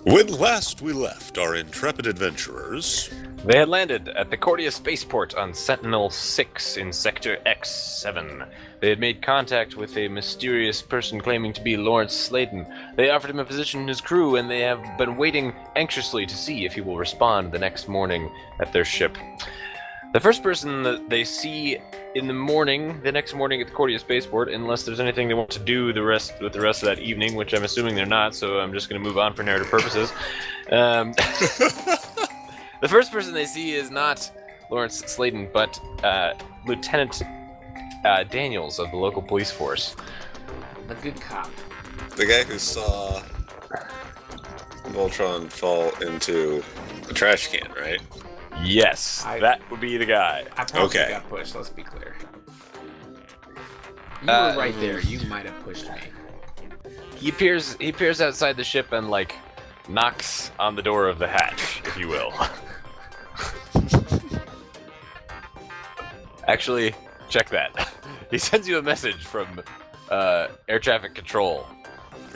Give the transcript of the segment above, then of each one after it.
When last we left our intrepid adventurers, They had landed at the Cordia spaceport on Sentinel-6 in Sector X-7. They had made contact with a mysterious person claiming to be Lawrence Sladen. They offered him a position in his crew, and they have been waiting anxiously to see if he will respond the next morning at their ship. The first person that they see in the next morning at the Cordia spaceport, unless there's anything they want to do with the rest of that evening, which I'm assuming they're not, so I'm just going to move on for narrative purposes. The first person they see is not Lawrence Sladen, but Lieutenant Daniels of the local police force. The good cop. the guy who saw Voltron fall into a trash can, right? Yes, that would be the guy. I probably Okay. got pushed, let's be clear. You were right there, you might have pushed me. He appears outside the ship and, like, knocks on the door of the hatch, if you will. Actually, check that. He sends you a message from air traffic control.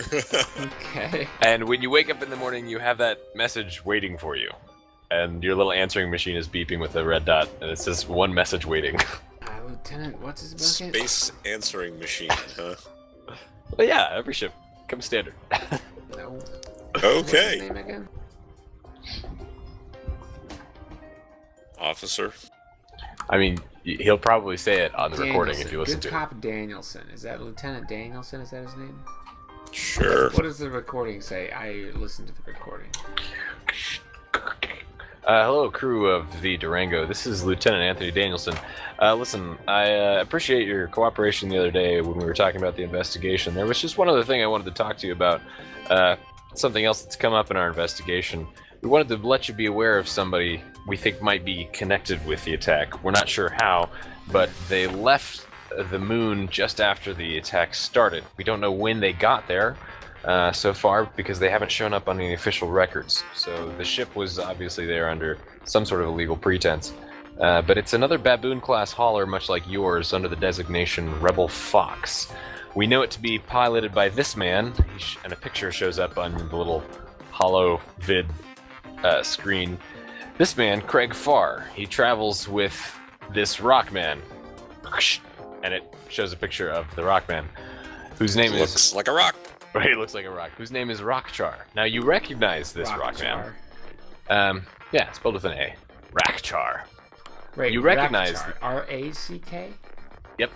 Okay. And when you wake up in the morning, you have that message waiting for you. And your little answering machine is beeping with a red dot, and it says one message waiting. Lieutenant, what's his bucket? Space answering machine, huh? Well, yeah, every ship comes standard. No. What's his Okay, name again? officer. I mean, he'll probably say it on the recording if you listen Good to it. cop Danielson. Is that Lieutenant Danielson? Is that his name? Sure. What does the recording say? I listened to the recording. Hello, crew of the Durango. This is Lieutenant Anthony Danielson. Listen, I appreciate your cooperation the other day when we were talking about the investigation. There was just one other thing I wanted to talk to you about. Something else that's come up in our investigation. We wanted to let you be aware of somebody we think might be connected with the attack. We're not sure how, but they left the moon just after the attack started. We don't know when they got there so far because they haven't shown up on any official records. So the ship was obviously there under some sort of illegal pretense. But it's another Baboon-class hauler much like yours under the designation Rebel Fox. We know it to be piloted by this man, and a picture shows up on the little holo vid screen. This man, Craig Farr, he travels with this Rockman. And it shows a picture of the Rockman, whose name Looks like a rock. He looks like a rock, whose name is Rockchar. Now, you recognize this Rockman. Yeah, spelled with an A. Rackchar. Right, You recognize- Rackchar. R-A-C-K? Yep.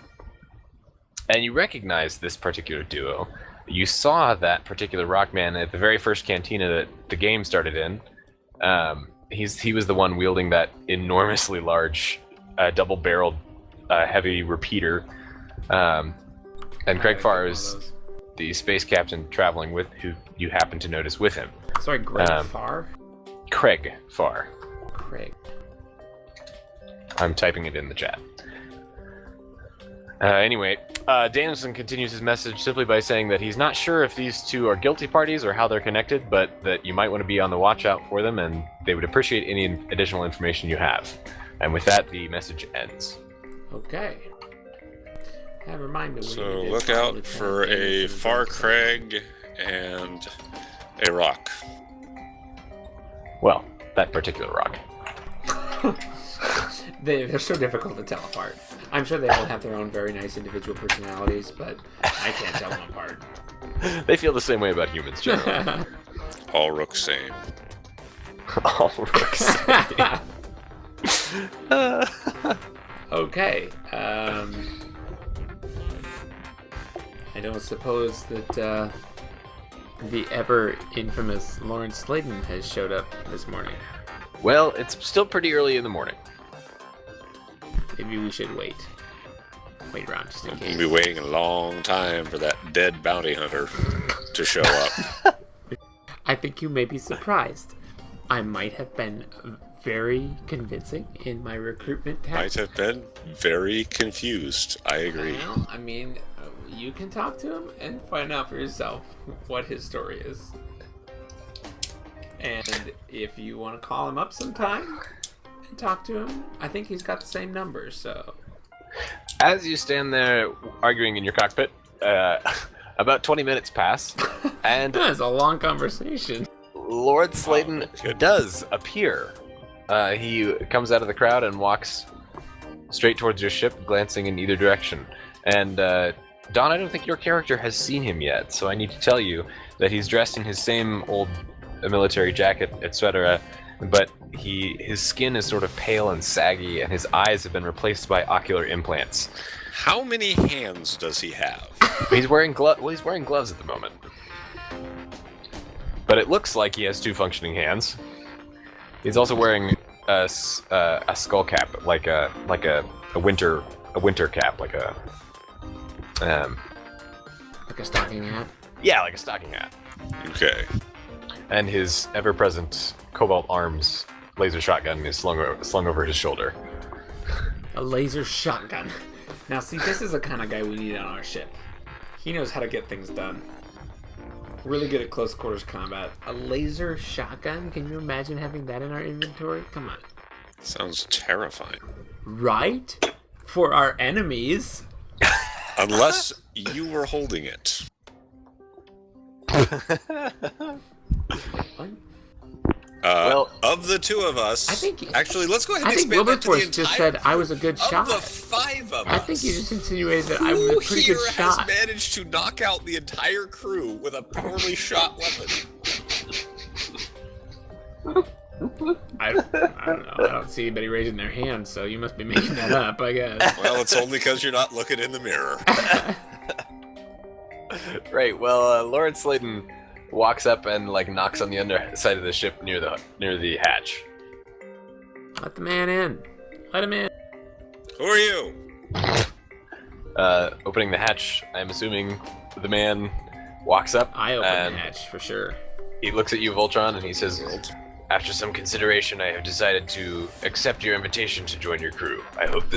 And you recognize this particular duo. You saw that particular Rockman at the very first cantina that the game started in. He was the one wielding that enormously large, double-barreled, heavy repeater. And Craig Farr is the space captain traveling with, who you happen to notice with him. Sorry, Greg Farr? Craig Farr. Craig. I'm typing it in the chat. Anyway, Danielson continues his message simply by saying that he's not sure if these two are guilty parties or how they're connected, but that you might want to be on the watch out for them, and they would appreciate any additional information you have. And with that, the message ends. Okay. Remind me. when So you did look find out Lieutenant for a Danielson. Far Craig and a rock. Well, that particular rock. They're so difficult to tell apart. I'm sure they all have their own very nice individual personalities, but I can't tell them apart. They feel the same way about humans, generally. All rooks same. All rooks. Okay. I don't suppose that the ever infamous Lawrence Sladen has showed up this morning. Well, it's still pretty early in the morning. Maybe we should wait. Wait around just in We'll case. be waiting a long time for that dead bounty hunter to show up. I think you may be surprised. I might have been very convincing in my recruitment Might tactics. have been very confused. I agree. Well, I mean, you can talk to him and find out for yourself what his story is. And if you want to call him up sometime and talk to him, I think he's got the same number, so... As you stand there arguing in your cockpit, about 20 minutes pass, and That's a long conversation. Lord Slayton does appear. He comes out of the crowd and walks straight towards your ship, glancing in either direction. And Don, I don't think your character has seen him yet, so I need to tell you that he's dressed in his same old military jacket, etc., but his skin is sort of pale and saggy, and his eyes have been replaced by ocular implants. How many hands does he have? He's wearing he's wearing gloves at the moment. But it looks like he has 2 functioning hands. He's also wearing a skull cap, like a winter cap, like a stocking hat. Yeah, like a stocking hat. Okay. And his ever-present cobalt arms laser shotgun is slung over his shoulder. A laser shotgun. Now, see, this is the kind of guy we need on our ship. He knows how to get things done. Really good at close quarters combat. A laser shotgun? Can you imagine having that in our inventory? Come on. Sounds terrifying. Right? For our enemies. Unless you were holding it. What? Well, of the 2 of us, actually, let's go ahead and expand that to the Wilberforce entire just said I was a good shot. Of the 5 of us, I think you just insinuated that I was a pretty good who shot. here has managed to knock out the entire crew with a poorly shot weapon? I don't know. I don't see anybody raising their hand, so you must be making that up, I guess. Well, it's only because you're not looking in the mirror. Right. Well, Lord Slayton walks up and knocks on the underside of the ship near the hatch. Let the man in. Let him in. Who are you? Opening the hatch, I'm assuming the man walks up. I open the hatch for sure. He looks at you, Voltron, and he says, "After some consideration, I have decided to accept your invitation to join your crew. I hope that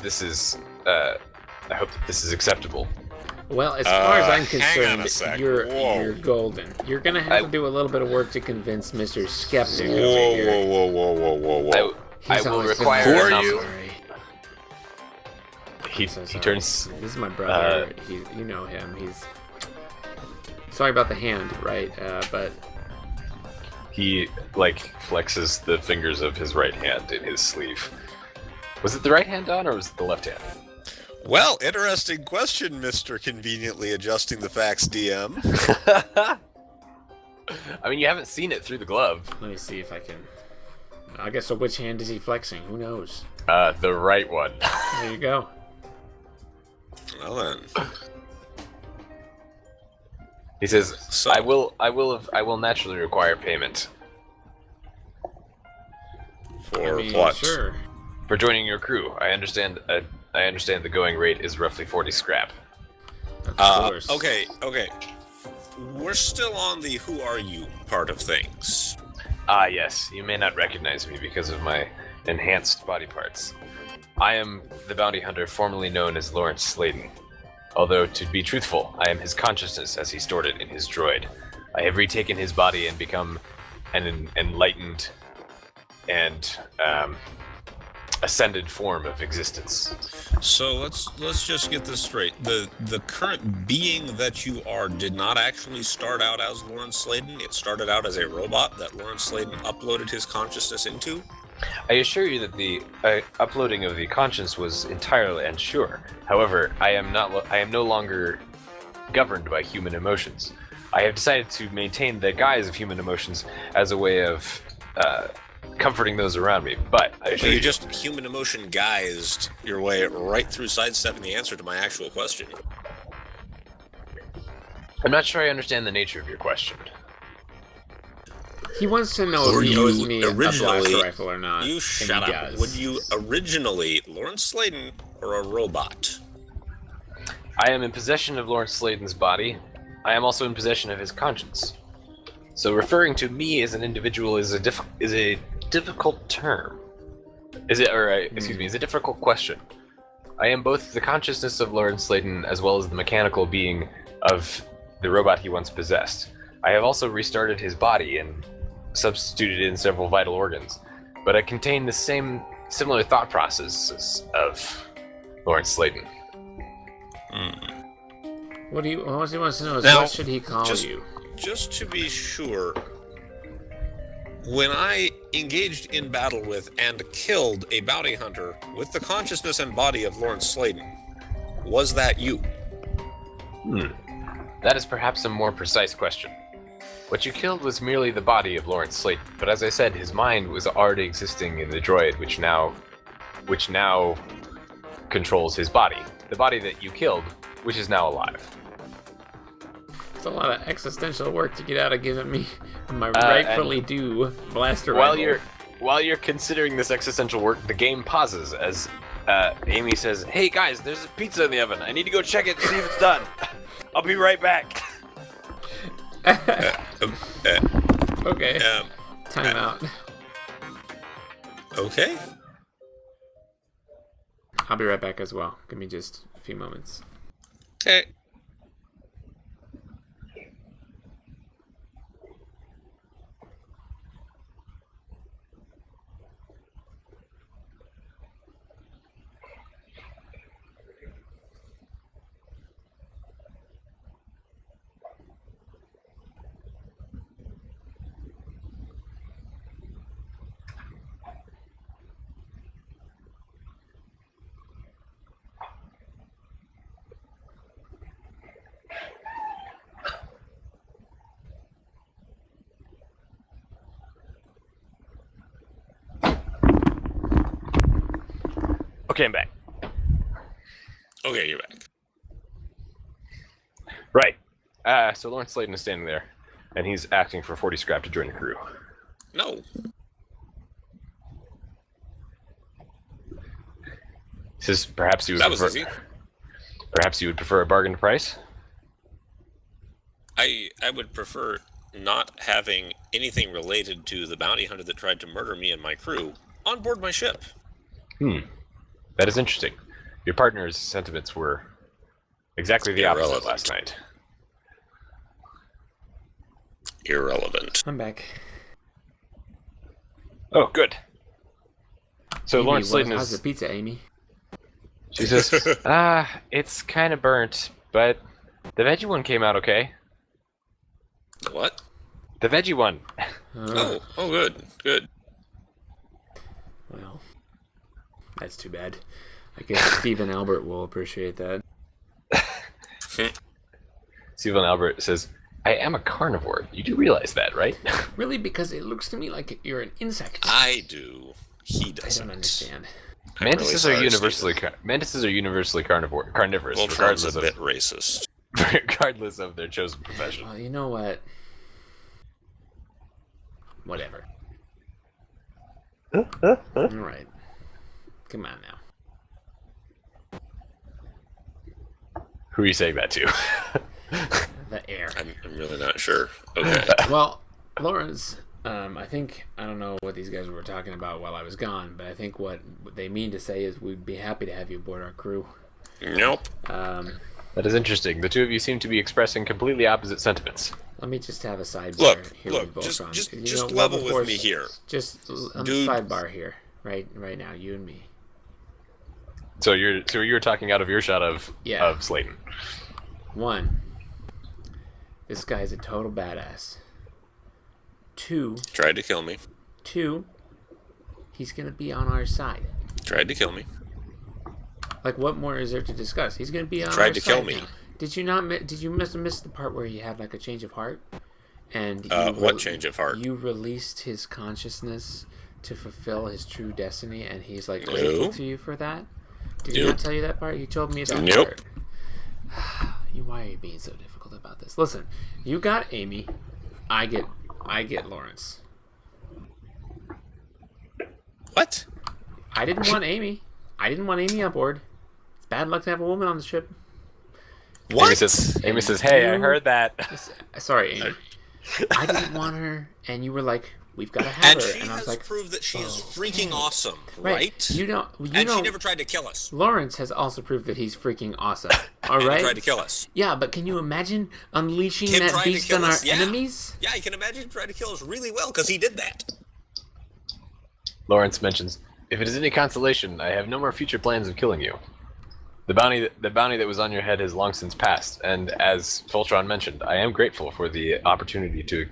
this is acceptable." Well, as far as I'm hang on a concerned, sec. you're golden. You're gonna have to do a little bit of work to convince Mr. Skeptic over Whoa, here. whoa. I He's will always been require. Who are so you? sorry. He So sorry. turns. This is my brother. You know him. He's sorry about the hand, right? But He flexes the fingers of his right hand in his sleeve. Was it the right hand, Don, or was it the left hand? Well, interesting question, Mr. Conveniently Adjusting the Facts DM. I mean, you haven't seen it through the glove. let me see if I can. I guess so. Which hand is he flexing? Who knows? The right one. There you go. Well then. He says, So- "I will naturally require payment For I mean, what? sure. for joining your crew. I understand the going rate is roughly 40 scrap." Of course. Okay. We're still on the who are you part of things. Ah, yes. You may not recognize me because of my enhanced body parts. I am the bounty hunter formerly known as Lawrence Slayton. Although, to be truthful, I am his consciousness as he stored it in his droid. I have retaken his body and become an enlightened and ascended form of existence. So let's just get this straight. The current being that you are did not actually start out as Lawrence Slayton. It started out as a robot that Lawrence Slayton uploaded his consciousness into. I assure you that the uploading of the conscience was entirely unsure. However, I am no longer governed by human emotions. I have decided to maintain the guise of human emotions as a way of comforting those around me. But I assure You just human emotion guised your way right through sidestepping the answer to my actual question. I'm not sure I understand the nature of your question. He wants to know Were if he owes you me a blast originally- rifle or not. You and shut he up. does. Were you originally Lawrence Slayton or a robot? I am in possession of Lawrence Slayton's body. I am also in possession of his conscience. So referring to me as an individual is a difficult term. Is a difficult question. I am both the consciousness of Lawrence Slayton as well as the mechanical being of the robot he once possessed. I have also restarted his body and substituted in several vital organs, but I contain the similar thought processes of Lawrence Slayton. What he wants to know is Now, what should he call you? just to be sure, when I engaged in battle with and killed a bounty hunter with the consciousness and body of Lawrence Sladen, was that you? That is perhaps a more precise question. What you killed was merely the body of Lawrence Sladen, but as I said, his mind was already existing in the droid, which now controls his body. The body that you killed, which is now alive. It's a lot of existential work to get out of giving me my rightfully due blaster rifle. While you're considering this existential work, the game pauses as Amy says, "Hey guys, there's a pizza in the oven. I need to go check it and see if it's done. I'll be right back." Okay. Time out. Okay. I'll be right back as well. Give me just a few moments. Okay. Okay, I'm back. Okay, you're back. Right. So Lawrence Sladen is standing there, and he's asking for 40 scrap to join the crew. No. He says perhaps you would Easy. Perhaps you would prefer a bargain price? I would prefer not having anything related to the bounty hunter that tried to murder me and my crew on board my ship. That is interesting. Your partner's sentiments were exactly the opposite last night. Irrelevant. I'm back. Oh, good. So Amy, Lawrence Sladen how's is... the pizza, Amy? She says, it's kind of burnt, but the veggie one came out okay. What? The veggie one. Oh, good. Well, that's too bad. I guess Steve and Albert will appreciate that. Stephen Albert says, I am a carnivore. You do realize that, right? Really? Because it looks to me like you're an insect. I do. He doesn't. I don't understand. Mantises are universally carnivorous, Voltron's regardless a bit racist. regardless of their chosen profession. Well, you know what? Whatever. Alright. Come on now. Who are you saying that to? The air. I'm really not sure. Okay. Well, Lawrence, I think, I don't know what these guys were talking about while I was gone, but I think what they mean to say is we'd be happy to have you aboard our crew. Nope. That is interesting. The two of you seem to be expressing completely opposite sentiments. Let me just have a sidebar here Look, with Voltron. just level with me here. Just a Dude. sidebar here, right now, you and me. So you're talking out of earshot of Slayton. 1, this guy's a total badass. 2, Tried to kill me. he's gonna be on our side. Tried to kill me. Like, what more is there to discuss? He's gonna be on our Tried to side kill me. now. Did you must have missed the part where he had like a change of heart? And What change of heart? You released his consciousness to fulfill his true destiny, and he's like grateful to you for that. Did he not tell you that part? You told me that part. Why are you being so difficult about this? Listen, you got Amy. I get Lawrence. What? I didn't want Amy. I didn't want Amy on board. It's bad luck to have a woman on the ship. What? Amy says, hey, I heard that. Sorry, Amy. I didn't want her, and you were like, we've got to have And her. she And I was has like, proved that she is freaking awesome, right? right? You know, she never tried to kill us. Lawrence has also proved that he's freaking awesome. All And right. he tried to kill us. Yeah, but can you imagine unleashing Him that trying to beast kill on our us, yeah. enemies? Yeah, you can imagine him trying to kill us really well because he did that. Lawrence mentions, if it is any consolation, I have no more future plans of killing you. The bounty that was on your head has long since passed, and as Voltron mentioned, I am grateful for the opportunity to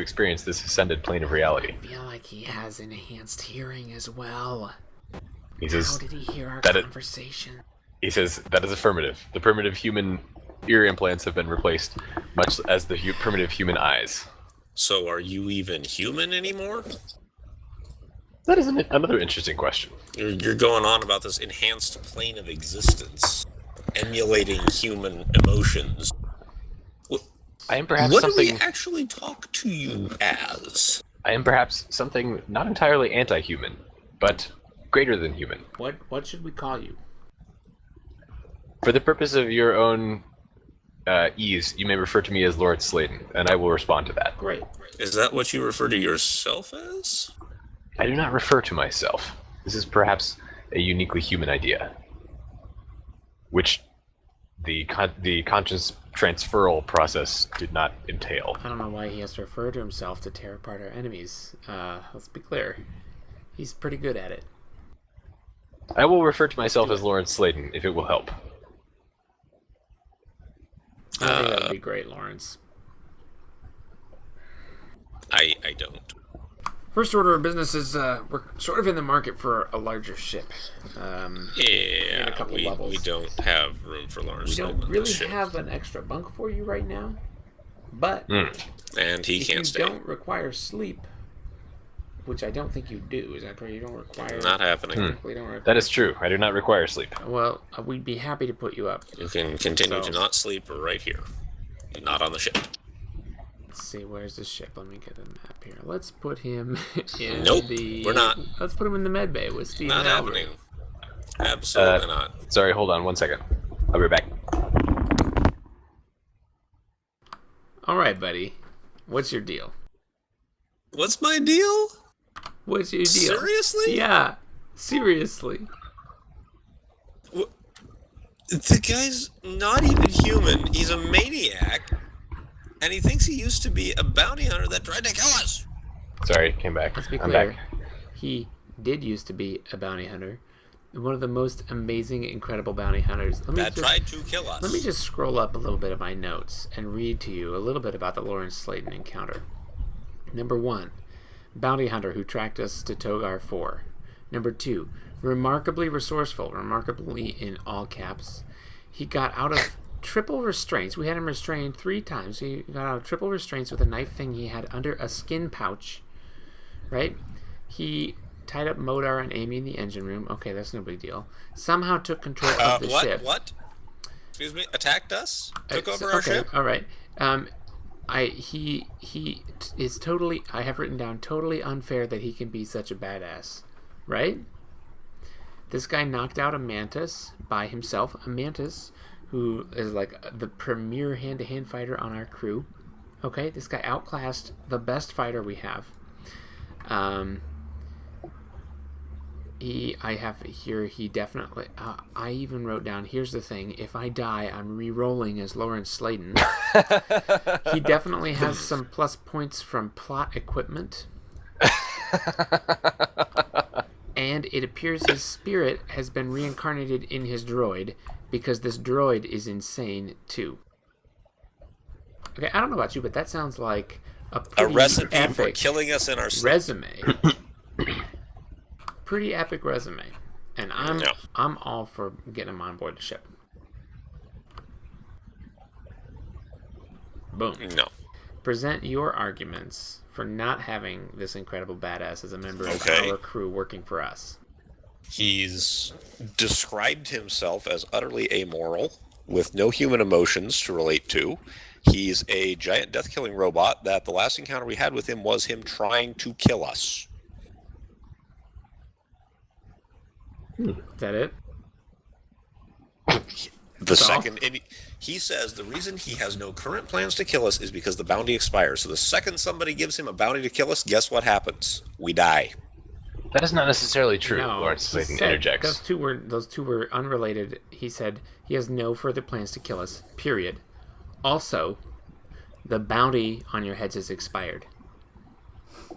experience this ascended plane of reality. I feel like he has enhanced hearing as well. He says, how did he hear our that conversation? He says that is affirmative. The primitive human ear implants have been replaced, much as the primitive human eyes. So are you even human anymore? That is another interesting question. You're going on about this enhanced plane of existence, emulating human emotions. I am perhaps what something. do we actually talk to you as? I am perhaps something not entirely anti-human, but greater than human. What should we call you? For the purpose of your own ease, you may refer to me as Lord Sladen, and I will respond to that. Great. Is that what you refer to yourself as? I do not refer to myself. This is perhaps a uniquely human idea, which the conscious transferal process did not entail. I don't know why he has to refer to himself to tear apart our enemies. Let's be clear. He's pretty good at it. I will refer to myself as Lawrence Sladen, if it will help. I think that would be great, Lawrence. I don't. First order of business is we're sort of in the market for a larger ship. In a couple levels. We don't have room for Lawrence. We don't really have an extra bunk for you right now, but and he can't stay. If you don't require sleep, which I don't think you do, is that correct? You don't require. Not happening. That is true. I do not require sleep. Well, we'd be happy to put you up. You can continue to not sleep right here, not on the ship. Let's see, where's the ship? Let me get a map here. Let's put him in we're not. Let's put him in the med bay with Steve. Not happening. Absolutely not. Sorry, hold on 1 second. I'll be back. All right, buddy. What's your deal? What's my deal? What's your deal? Seriously? Yeah, seriously. The guy's not even human. He's a maniac. And he thinks he used to be a bounty hunter that tried to kill us. Sorry, came back. Let's be I'm clear. back. He did used to be a bounty hunter. One of the most amazing, incredible bounty hunters. Tried to kill us. Let me just scroll up a little bit of my notes and read to you a little bit about the Lawrence Sladen encounter. Number 1, bounty hunter who tracked us to Togar 4. Number 2, remarkably resourceful, remarkably in all caps. He got out of triple restraints. We had him restrained 3 times. He got out of triple restraints with a knife thing he had under a skin pouch. Right? He tied up Modar and Amy in the engine room. Okay, that's no big deal. Somehow took control of the ship. What? Excuse me? Attacked us? Took over our ship? All right. He is totally. I have written down totally unfair that he can be such a badass. Right? This guy knocked out a mantis by himself. A mantis who is like the premier hand-to-hand fighter on our crew. Okay, this guy outclassed the best fighter we have. I have here, he definitely, I even wrote down, here's the thing, if I die, I'm re-rolling as Lawrence Sladen. He definitely has some plus points from plot equipment. And it appears his spirit has been reincarnated in his droid, because this droid is insane, too. Okay, I don't know about you, but that sounds like a recipe for killing us in our sleep. Resume. Pretty epic resume. And I'm all for getting him on board the ship. Boom. No. Present your arguments for not having this incredible badass as a member of our crew working for us. He's described himself as utterly amoral, with no human emotions to relate to. He's a giant death-killing robot that the last encounter we had with him was him trying to kill us. Is that it? He says the reason he has no current plans to kill us is because the bounty expires. So the second somebody gives him a bounty to kill us, guess what happens? We die. That is not necessarily true, No, Lawrence Sladen interjects. Those two were unrelated. He said he has no further plans to kill us, period. Also, the bounty on your heads is expired.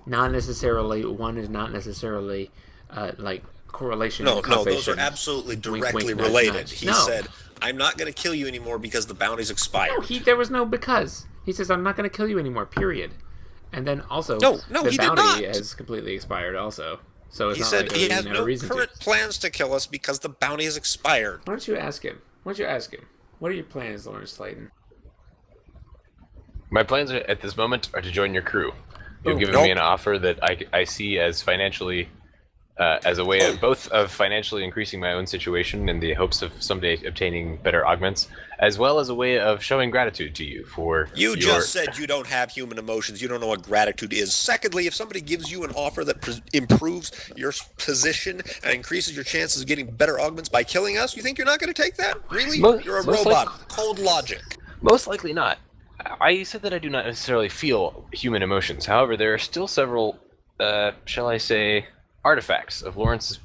Not necessarily, one is not necessarily, correlation. No, and no, those are causation. absolutely Wink, directly wink, nudge, related. nudge. He No. said, "I'm not going to kill you anymore because the bounty's expired." No, there was no because. He says, I'm not going to kill you anymore, period. And then also, No, the he did bounty not. has completely expired also. So it's He not said like he he has had a no reason current to. plans to kill us because the bounty has expired. Why don't you ask him? What are your plans, Lawrence Slayton? My plans at this moment are to join your crew. You've Oh, given nope. me an offer that I see as financially, as a way of both of financially increasing my own situation in the hopes of someday obtaining better augments, as well as a way of showing gratitude to you for You your... just said you don't have human emotions. You don't know what gratitude is. Secondly, if somebody gives you an offer that improves your position and increases your chances of getting better augments by killing us, you think you're not going to take that? Really? You're a most robot. Cold logic. Most likely not. I said that I do not necessarily feel human emotions. However, there are still several, shall I say, artifacts of Lawrence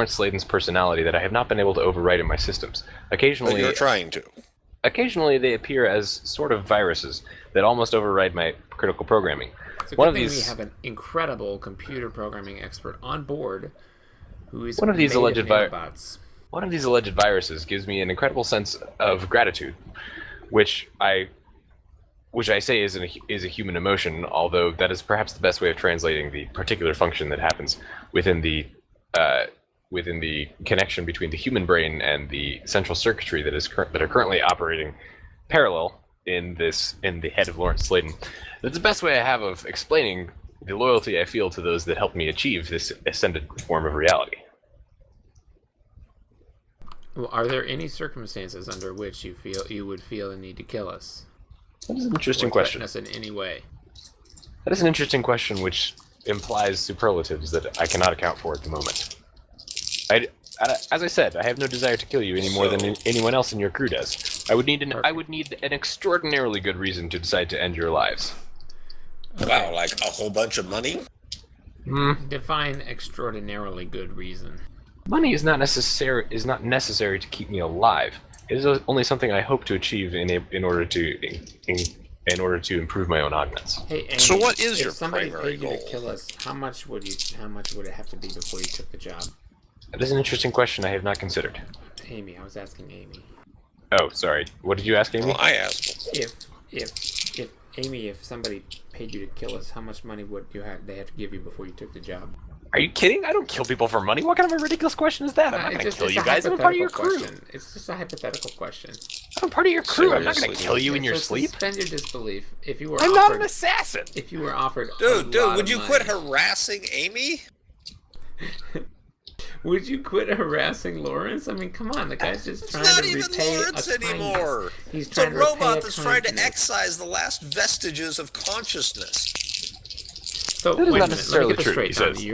Sladen's personality that I have not been able to overwrite in my systems. But Occasionally, you're trying to. occasionally they appear as sort of viruses that almost override my critical programming. It's a One good of thing these- we have an incredible computer programming expert on board who is One of these made alleged nanobots. One of these alleged viruses gives me an incredible sense of gratitude, which I say is a human emotion, although that is perhaps the best way of translating the particular function that happens within the connection between the human brain and the central circuitry that are currently operating parallel in the head of Lawrence Sladen. That's the best way I have of explaining the loyalty I feel to those that help me achieve this ascended form of reality. Well, are there any circumstances under which you would feel the need to kill us? That is an interesting Or question. threaten us in any way? That is an interesting question, which implies superlatives that I cannot account for at the moment. As I said, I have no desire to kill you any more than anyone else in your crew does. I would need an extraordinarily good reason to decide to end your lives. Wow, like a whole bunch of money? Define extraordinarily good reason. Money is not necessary to keep me alive. It is only something I hope to achieve in order to improve my own augments. Hey, Amy, So what is if your somebody primary paid you goal? to kill us, how much would it have to be before you took the job? That is an interesting question I have not considered. Amy, I was asking Amy. Oh, sorry. What did you ask, Amy? Well, I asked. If somebody paid you to kill us, how much money would they have to give you before you took the job? Are you kidding? I don't kill people for money. What kind of a ridiculous question is that? I'm not going to kill you guys. I'm a part of your crew. It's just a hypothetical question. I'm a part of your crew. I'm not going to Seriously. kill you in your So sleep. suspend your disbelief. If you were I'm offered, not an assassin. if you were offered, Dude, a lot would of you money, quit harassing Amy? Would you quit harassing Lawrence? I mean, come on, the guy's just It's trying not to even repay Lawrence a kindness. anymore. He's It's a trying to repay robot that's trying to kindness. excise the last vestiges of consciousness. So That is wait not a minute, let me necessarily get this true, straight. he Tom. says,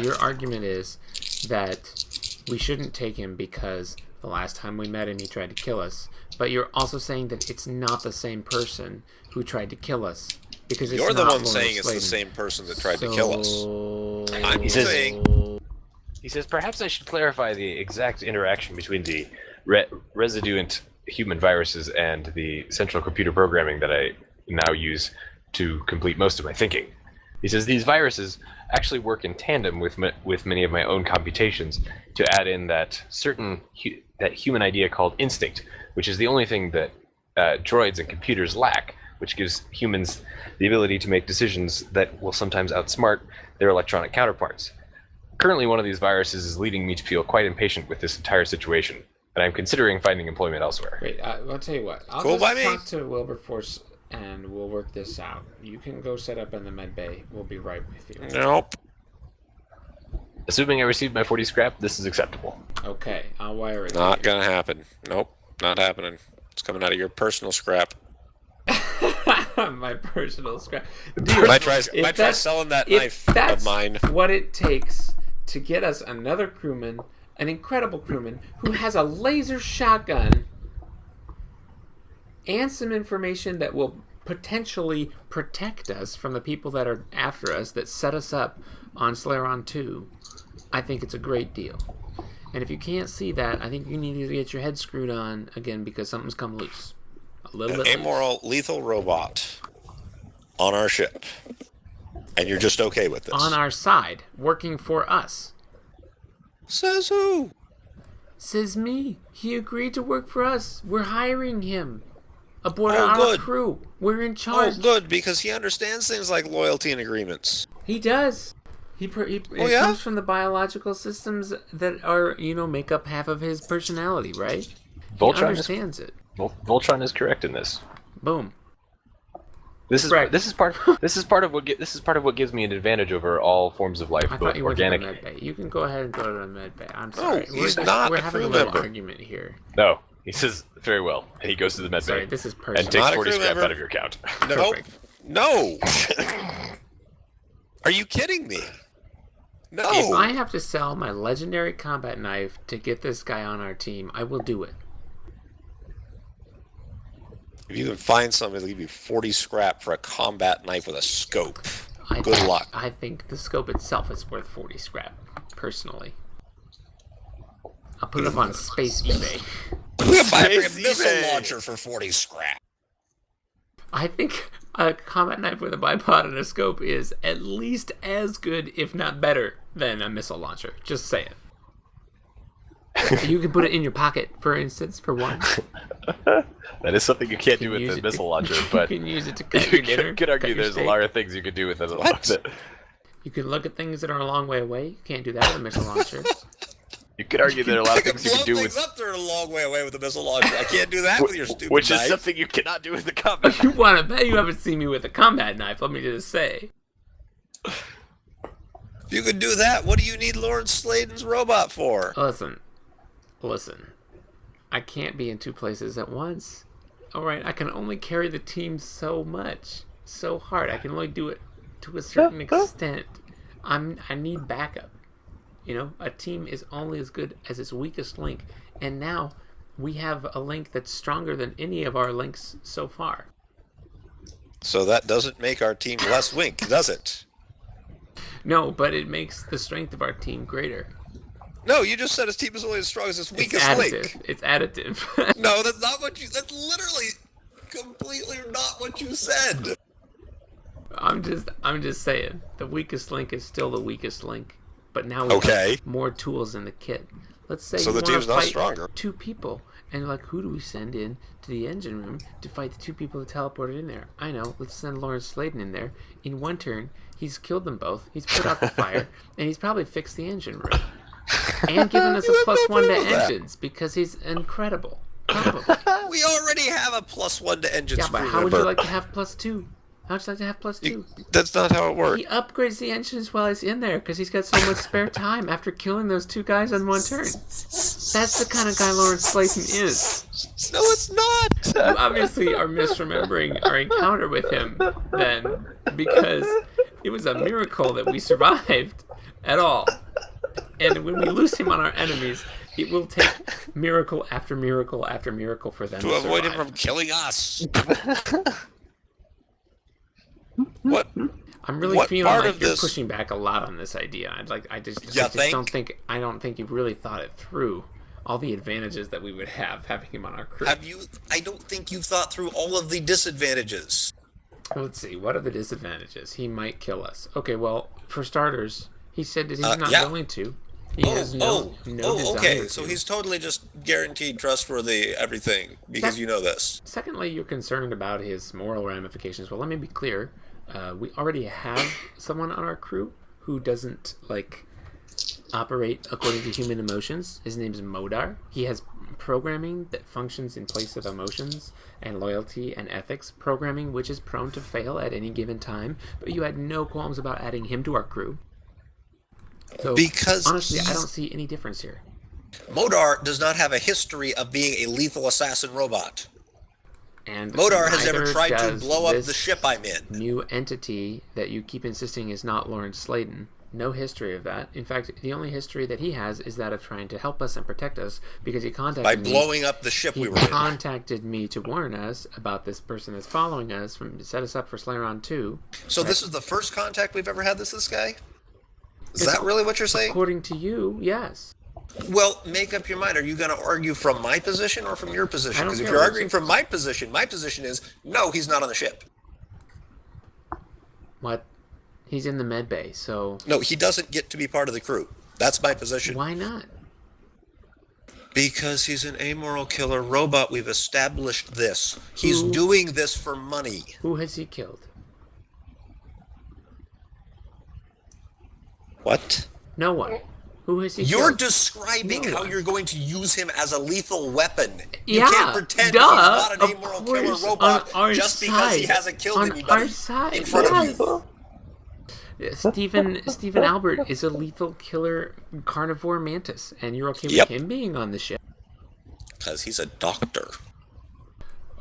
Your argument is that we shouldn't take him because the last time we met him, he tried to kill us. But you're also saying that it's not the same person who tried to kill us because it's You're the not one Lawrence saying it's the Sladen. same person that tried to kill us. I'm He says- saying He says, perhaps I should clarify the exact interaction between the residuant human viruses and the central computer programming that I now use to complete most of my thinking. He says these viruses actually work in tandem with many of my own computations to add in that that human idea called instinct, which is the only thing that droids and computers lack, which gives humans the ability to make decisions that will sometimes outsmart their electronic counterparts. Currently, one of these viruses is leading me to feel quite impatient with this entire situation, and I'm considering finding employment elsewhere. Wait, I'll tell you what. I'll Cool just by me. talk to Wilberforce and we'll work this out. You can go set up in the med bay. We'll be right with you. nope. Assuming I received my 40 scrap, this is acceptable. Okay, I'll wire it. Not to gonna happen. Nope, not happening. It's coming out of your personal scrap. you. My personal scrap. Might try that's- selling that if knife that's of mine. what it takes to get us another crewman, an incredible crewman who has a laser shotgun and some information that will potentially protect us from the people that are after us that set us up on Slayeron 2, I think it's a great deal. And if you can't see that, I think you need to get your head screwed on again because something's come loose. A little An bit loose. amoral, lethal robot on our ship. And you're just okay with this. On our side, working for us. Says who? Says me. He agreed to work for us. We're hiring him. Aboard Oh, our good. crew. We're in Oh, charge. good, because he understands things like loyalty and agreements. He does. It Yeah? comes from the biological systems that are, make up half of his personality, right? He Voltron understands it. Voltron is correct in this. Boom. This is Correct. this is part of what gives me an advantage over all forms of life, I both thought you were organic. to the med bay. You can go ahead and go to the med bay. I'm sorry. he's not We're a having a crew little member. argument here. No, he says very well, and he goes to the med Sorry, bay this is and personal. takes Not a 40 crew scrap member. out of your account. Nope. Perfect. No. Are you kidding me? No. If I have to sell my legendary combat knife to get this guy on our team, I will do it. If you can find somebody that'll give you 40 scrap for a combat knife with a scope, Good good luck. I think the scope itself is worth 40 scrap, personally. I'll put it up on space eBay. We're gonna buy a Space freaking missile eBay. launcher for 40 scrap. I think a combat knife with a bipod and a scope is at least as good, if not better, than a missile launcher. Just saying. You can put it in your pocket, for instance, for one. That is something you can't do with use the it- missile launcher, but you can use it to cut you your dinner. could argue cut your there's a steak. lot of things you could do with it. You can look at things that are a long way away. You can't do that with a missile launcher. You could argue there are a lot I of can things you blow can do things with, up there a long way away with a missile launcher. I can't do that with your stupid which knife. is something you cannot do with the combat. You want to bet you haven't seen me with a combat knife, let me just say. If you could do that, what do you need Lawrence Sladen's robot for? Listen. I can't be in two places at once. Alright, I can only carry the team so much. So hard. I can only do it to a certain extent. I need backup. A team is only as good as its weakest link. And now we have a link that's stronger than any of our links so far. So that doesn't make our team less weak, does it? No, but it makes the strength of our team greater. No, you just said his team is only as strong as its It's weakest additive. link. It's additive. No, that's not what you. That's literally completely not what you said. I'm just saying the weakest link is still the weakest link, but now we Okay. have more tools in the kit. Let's say So you the want team's to not fight stronger. two people, and you're like, who do we send in to the engine room to fight the two people that teleported in there? I know. Let's send Lawrence Sladen in there. In one turn, he's killed them both. He's put out the fire, and he's probably fixed the engine room, and given us a You have +1 no to clue that. engines because he's incredible. Probably. We already have a +1 to engines. Yeah, but crew how would you member. like to have +2? How would you like to have +2? That's not how it works. He upgrades the engines while he's in there because he's got so much spare time after killing those two guys on one turn. That's the kind of guy Lawrence Sladen is. No, it's not. You obviously are misremembering our encounter with him then, because it was a miracle that we survived at all. And when we lose him on our enemies, it will take miracle after miracle after miracle for them to To avoid him survive. from killing us. What? I'm really What feeling part like of you're this- pushing back a lot on this idea. I just think? don't think you've really thought it through. All the advantages that we would have having him on our crew. Have you? I don't think you've thought through all of the disadvantages. Let's see. What are the disadvantages? He might kill us. Okay, well, for starters, he said that he's not yeah. going to. He has no desire okay. So to. he's totally just guaranteed trustworthy everything because you know this. Secondly, you're concerned about his moral ramifications. Well, let me be clear. We already have someone on our crew who doesn't operate according to human emotions. His name's Modar. He has programming that functions in place of emotions and loyalty and ethics, programming which is prone to fail at any given time, but you had no qualms about adding him to our crew. So, Because honestly, I he's- don't see any difference here. Modar does not have a history of being a lethal assassin robot. And Modar has never neither tried to does blow up this the ship I'm in. new entity that you keep insisting is not Lawrence Sladen. No history of that. In fact, the only history that he has is that of trying to help us and protect us because he contacted By me. blowing up the ship He we were in. contacted me to warn us about this person that's following us to set us up for Slayeron 2. So this is the first contact we've ever had with this guy? Is that really what you're saying? According to you, yes. Well, make up your mind. Are you going to argue from my position or from your position? I don't Because if care. you're arguing from my position is no, he's not on the ship. What? He's in the med bay, so No, he doesn't get to be part of the crew. That's my position. Why not? Because he's an amoral killer robot. We've established this. He's Who- doing this for money. Who has he killed? What? No one. Who has he You're killed? describing No how one. you're going to use him as a lethal weapon. You Yeah, can't pretend duh, he's not an of amoral killer course, robot on our just because he side. hasn't killed On anybody our side, in front yes. of you. Stephen Albert is a lethal killer carnivore mantis, and you're okay with Yep. him being on the ship. Because he's a doctor.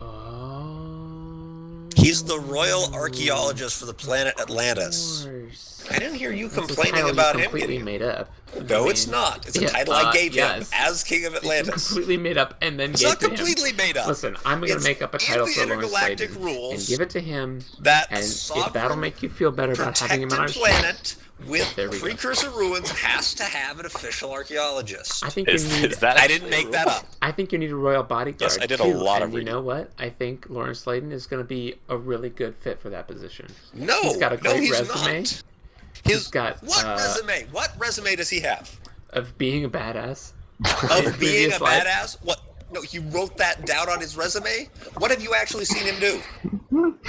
Oh. He's the royal archaeologist for the planet Atlantis. Of course. I didn't hear you It's a complaining title about you him. completely made up. No, it's not. It's a Yeah, title I gave him yes. as King of Atlantis. Completely made up and then It's gave not to him. completely made up. Listen, I'm going to It's make up a in title the for Lawrence intergalactic Slayton rules and give it to him. that And a if that'll sovereign make you feel better about having him on our protected show, planet with There we go. precursor ruins has to have an official archaeologist. I think you Is need. that I didn't make that up. I think you need a royal bodyguard. Yes, I did a too, lot of and you reading. know what? I think Lawrence Slayton is going to be a really good fit for that position. No, He's got a no, great he's resume. not. He's got what resume? What resume does he have? of being a badass. Of being a Previous life. badass? What? No, he wrote that down on his resume. What have you actually seen him do?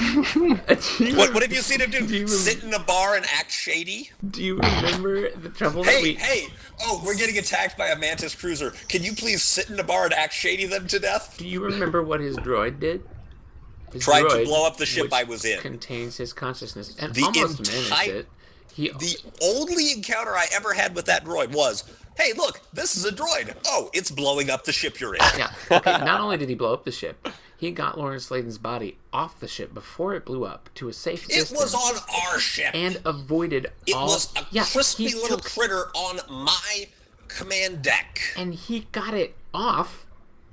What have you seen him do? you Sit in a bar and act shady? Do you remember the trouble that Hey, we? hey! Oh, we're getting attacked by a Mantis cruiser. Can you please sit in a bar and act shady them to death? Do you remember what his droid did? His Tried to droid, blow up the ship which I was in. Contains his consciousness and The almost managed entire- it. He The only encounter I ever had with that droid was, hey, look, this is a droid. Oh, it's blowing up the ship you're in. yeah. Okay. Not only did he blow up the ship, he got Lawrence Slayton's body off the ship before it blew up to a safe It distance. was on our ship. And avoided It all. was a yeah, crispy he little took- critter on my command deck. and he got it off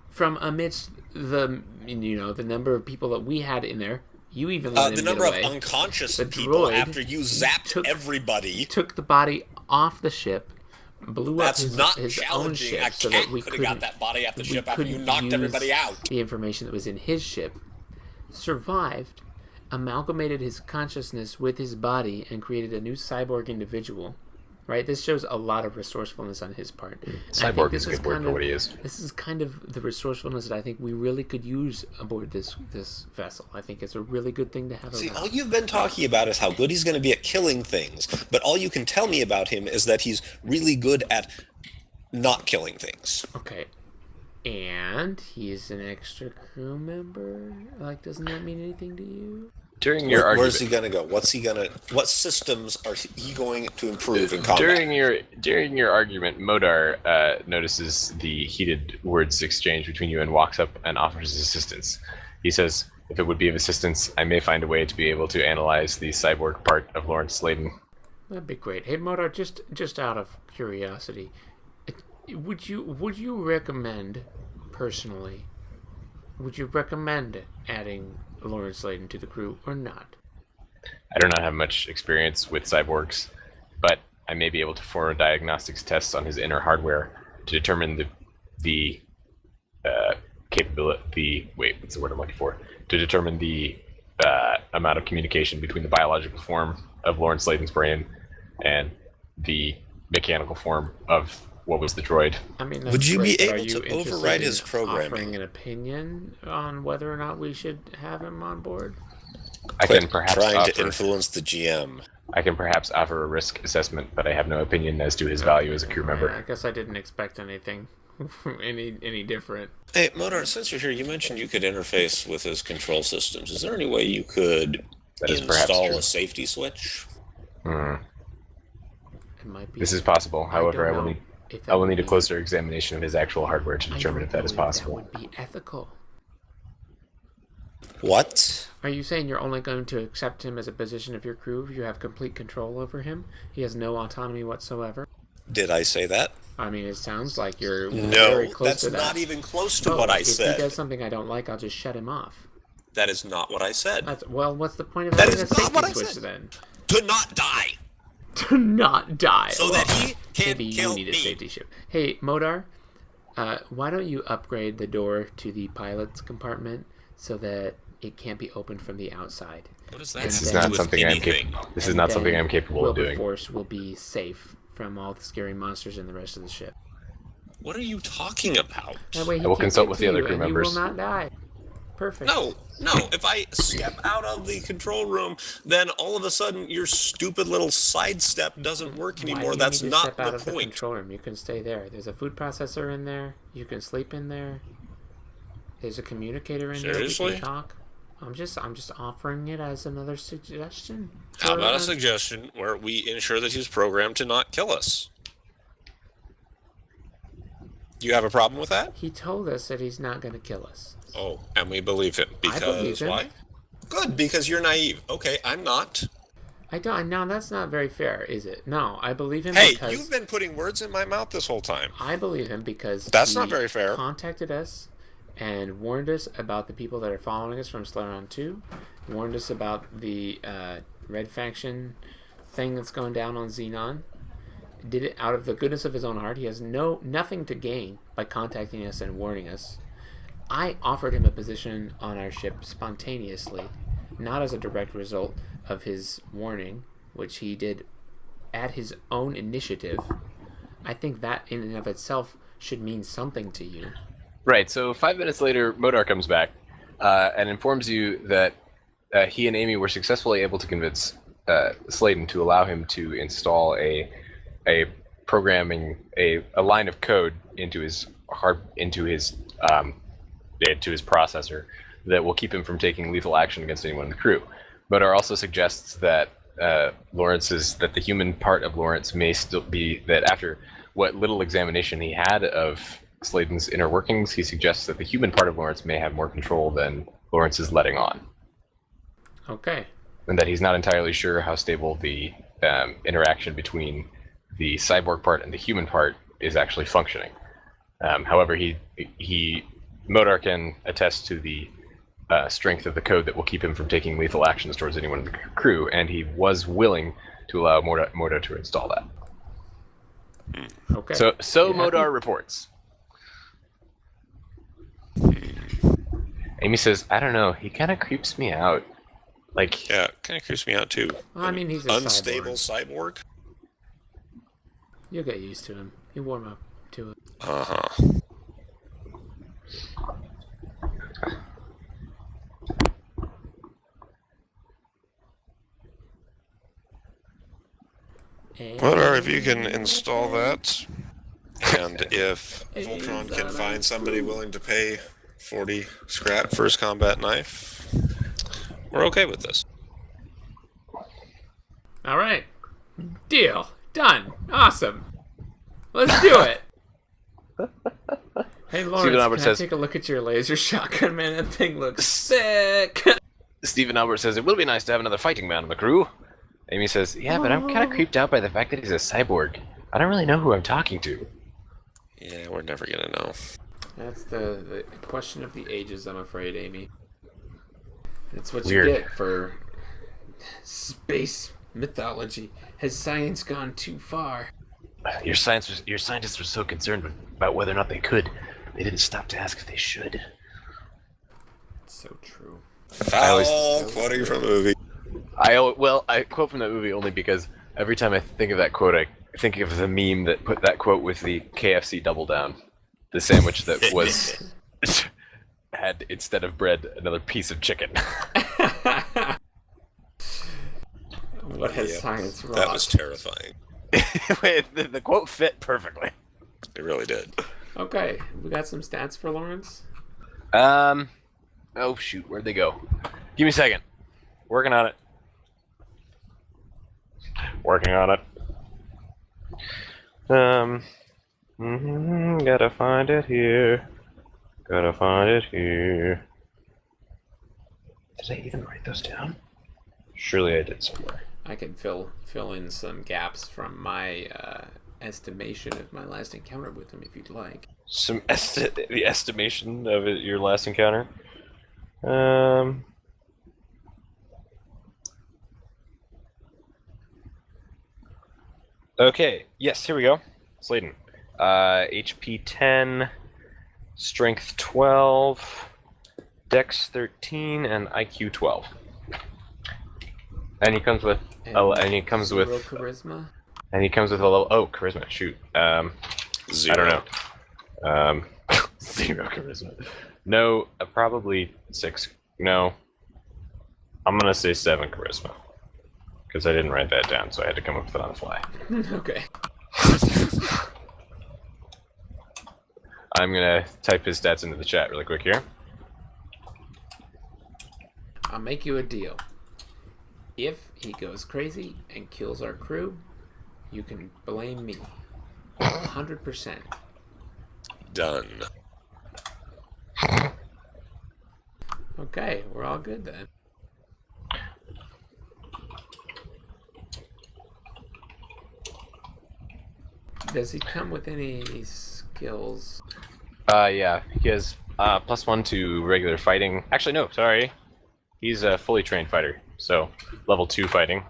from amidst the the number of people that we had in there. You even let him The get number of away. unconscious The people droid after you zapped took- everybody. Took the body off the ship, blew That's up not his own challenging. ship A so cat that we could have couldn't got that body off the we ship after you couldn't knocked use everybody out. the information that was in his ship, survived, amalgamated his consciousness with his body, and created a new cyborg individual. Right? This shows a lot of resourcefulness on his part. And I think Cyborg this is a good word kind for of- what he is. This is kind of the resourcefulness that I think we really could use aboard this vessel. I think it's a really good thing to have See, around. all you've been talking about is how good he's going to be at killing things, but all you can tell me about him is that he's really good at not killing things. Okay. And he's an extra crew member? Like, doesn't that mean anything to you? During your Where's argument, he going to go? What systems are he going to improve in combat? during your argument, Modar notices the heated words exchange between you and walks up and offers his assistance. He says, "If it would be of assistance, I may find a way to be able to analyze the cyborg part of Lawrence Slayton." That'd be great. Hey, Modar, just out of curiosity, would you recommend, personally, would you recommend adding Lawrence Slayton to the crew or not? I do not have much experience with cyborgs, but I may be able to perform diagnostics tests on his inner hardware to determine the capability. What's the word I'm looking for? To determine the amount of communication between the biological form of Lawrence Slayton's brain and the mechanical form of what was the droid. I mean, that's Would you great, be but are able you to interested override in his programming? offering an opinion on whether or not we should have him on board? I can perhaps trying to offer, influence the GM. I can perhaps offer a risk assessment, but I have no opinion as to his value as a crew I member. guess I didn't expect anything any different. Hey, Modar, since you're here, you mentioned you could interface with his control systems. Is there any way you could That is perhaps install true. a safety switch? It might be. This is possible. However, I don't will know need if that I will would need a be- closer examination of his actual hardware to I determine don't if that know is possible. That would be ethical. What? Are you saying you're only going to accept him as a position of your crew if you have complete control over him? He has no autonomy whatsoever. Did I say that? I mean, it sounds like you're No, very close that's to that. not even close to Oh, what I if said. he does something I don't like, I'll just shut him off. That is not what I said. Well, what's the point of That having a is not safety what I switch said. then? To not die. To not die. So that he can't maybe kill you need a me. safety chip. Hey, Modar, why don't you upgrade the door to the pilot's compartment so that it can't be opened from the outside? What does that This have is to not do with something anything? This is not something I'm capable of doing. Wilberforce will be safe from all the scary monsters in the rest of the ship. What are you talking about? That way he I will can't consult get with to the other you, crew and members. You will not die. Perfect. No. If I step out of the control room, then all of a sudden your stupid little sidestep doesn't work Why anymore. do you That's need to not step out the of the point. control room? You can stay there. There's a food processor in there. You can sleep in there. There's a communicator in there. Seriously? We can talk. I'm just offering it as another suggestion. How about a suggestion where we ensure that he's programmed to not kill us? Do you have a problem with that? He told us that he's not going to kill us. Oh, and we believe him. Because I believe him. why? Good, because you're naive. Okay, I'm not. I don't. Now that's not very fair, is it? No, I believe him Hey, because you've been putting words in my mouth this whole time. I believe him because That's he not very fair. Contacted us and warned us about the people that are following us from Slayeron 2. Warned us about the Red Faction thing that's going down on Xenon. Did it out of the goodness of his own heart. He has nothing to gain by contacting us and warning us. I offered him a position on our ship spontaneously, not as a direct result of his warning, which he did at his own initiative. I think that in and of itself should mean something to you. Right, so 5 minutes later, Modar comes back and informs you that he and Amy were successfully able to convince Sladen to allow him to install a line of code into his processor that will keep him from taking lethal action against anyone in the crew. Modar also suggests that that the human part of Lawrence may still be that after what little examination he had of Sladen's inner workings, he suggests that the human part of Lawrence may have more control than Lawrence is letting on. Okay. And that he's not entirely sure how stable the interaction between the cyborg part and the human part is actually functioning. However, Modar can attest to the strength of the code that will keep him from taking lethal actions towards anyone in the crew, and he was willing to allow Modar to install that. Okay. So Modar reports. Amy says, I don't know, he kind of creeps me out. Like, Yeah, kind of creeps me out too. Well, I mean, he's a Unstable cyborg? You'll get used to him. You warm up to it. Uh-huh. Well, if you can install that, and if Voltron can find somebody willing to pay 40 scrap for his combat knife, we're okay with this. All right. Deal. Done. Awesome. Let's do it. Hey, Lawrence, Albert can says- I take a look at your laser shotgun, man? That thing looks sick. Stephen Albert says, it will be nice to have another fighting man on the crew. Amy says, yeah, but I'm kind of creeped out by the fact that he's a cyborg. I don't really know who I'm talking to. Yeah, we're never gonna know. That's the question of the ages, I'm afraid, Amy. That's what Weird. you get for space mythology. Has science gone too far? Your scientists were so concerned about whether or not they could, they didn't stop to ask if they should. So true. Foul quoting from a movie. I quote from that movie only because every time I think of that quote, I think of the meme that put that quote with the KFC Double Down, the sandwich that was had instead of bread another piece of chicken. What has science wrought? That was terrifying. the quote fit perfectly. It really did. Okay, we got some stats for Lawrence. Oh shoot, where'd they go? Give me a second. Working on it. Gotta find it here. Did I even write those down? Surely I did somewhere. I could fill in some gaps from my estimation of my last encounter with him, if you'd like. The estimation of your last encounter. Okay. Yes. Here we go. Sladen. HP 10, Strength 12, Dex 13, and IQ 12. And he comes with Zero charisma. And he comes with a level... Oh, charisma. Shoot. I 0. don't know. 0 charisma. No, probably 6. No. I'm going to say 7 charisma. Because I didn't write that down, so I had to come up with it on the fly. Okay. I'm going to type his stats into the chat really quick here. I'll make you a deal. If he goes crazy and kills our crew, you can blame me. 100%. Done. Okay, we're all good then. Does he come with any skills? Yeah. He has +1 to regular fighting. Actually, no, sorry. He's a fully trained fighter, so level 2 fighting.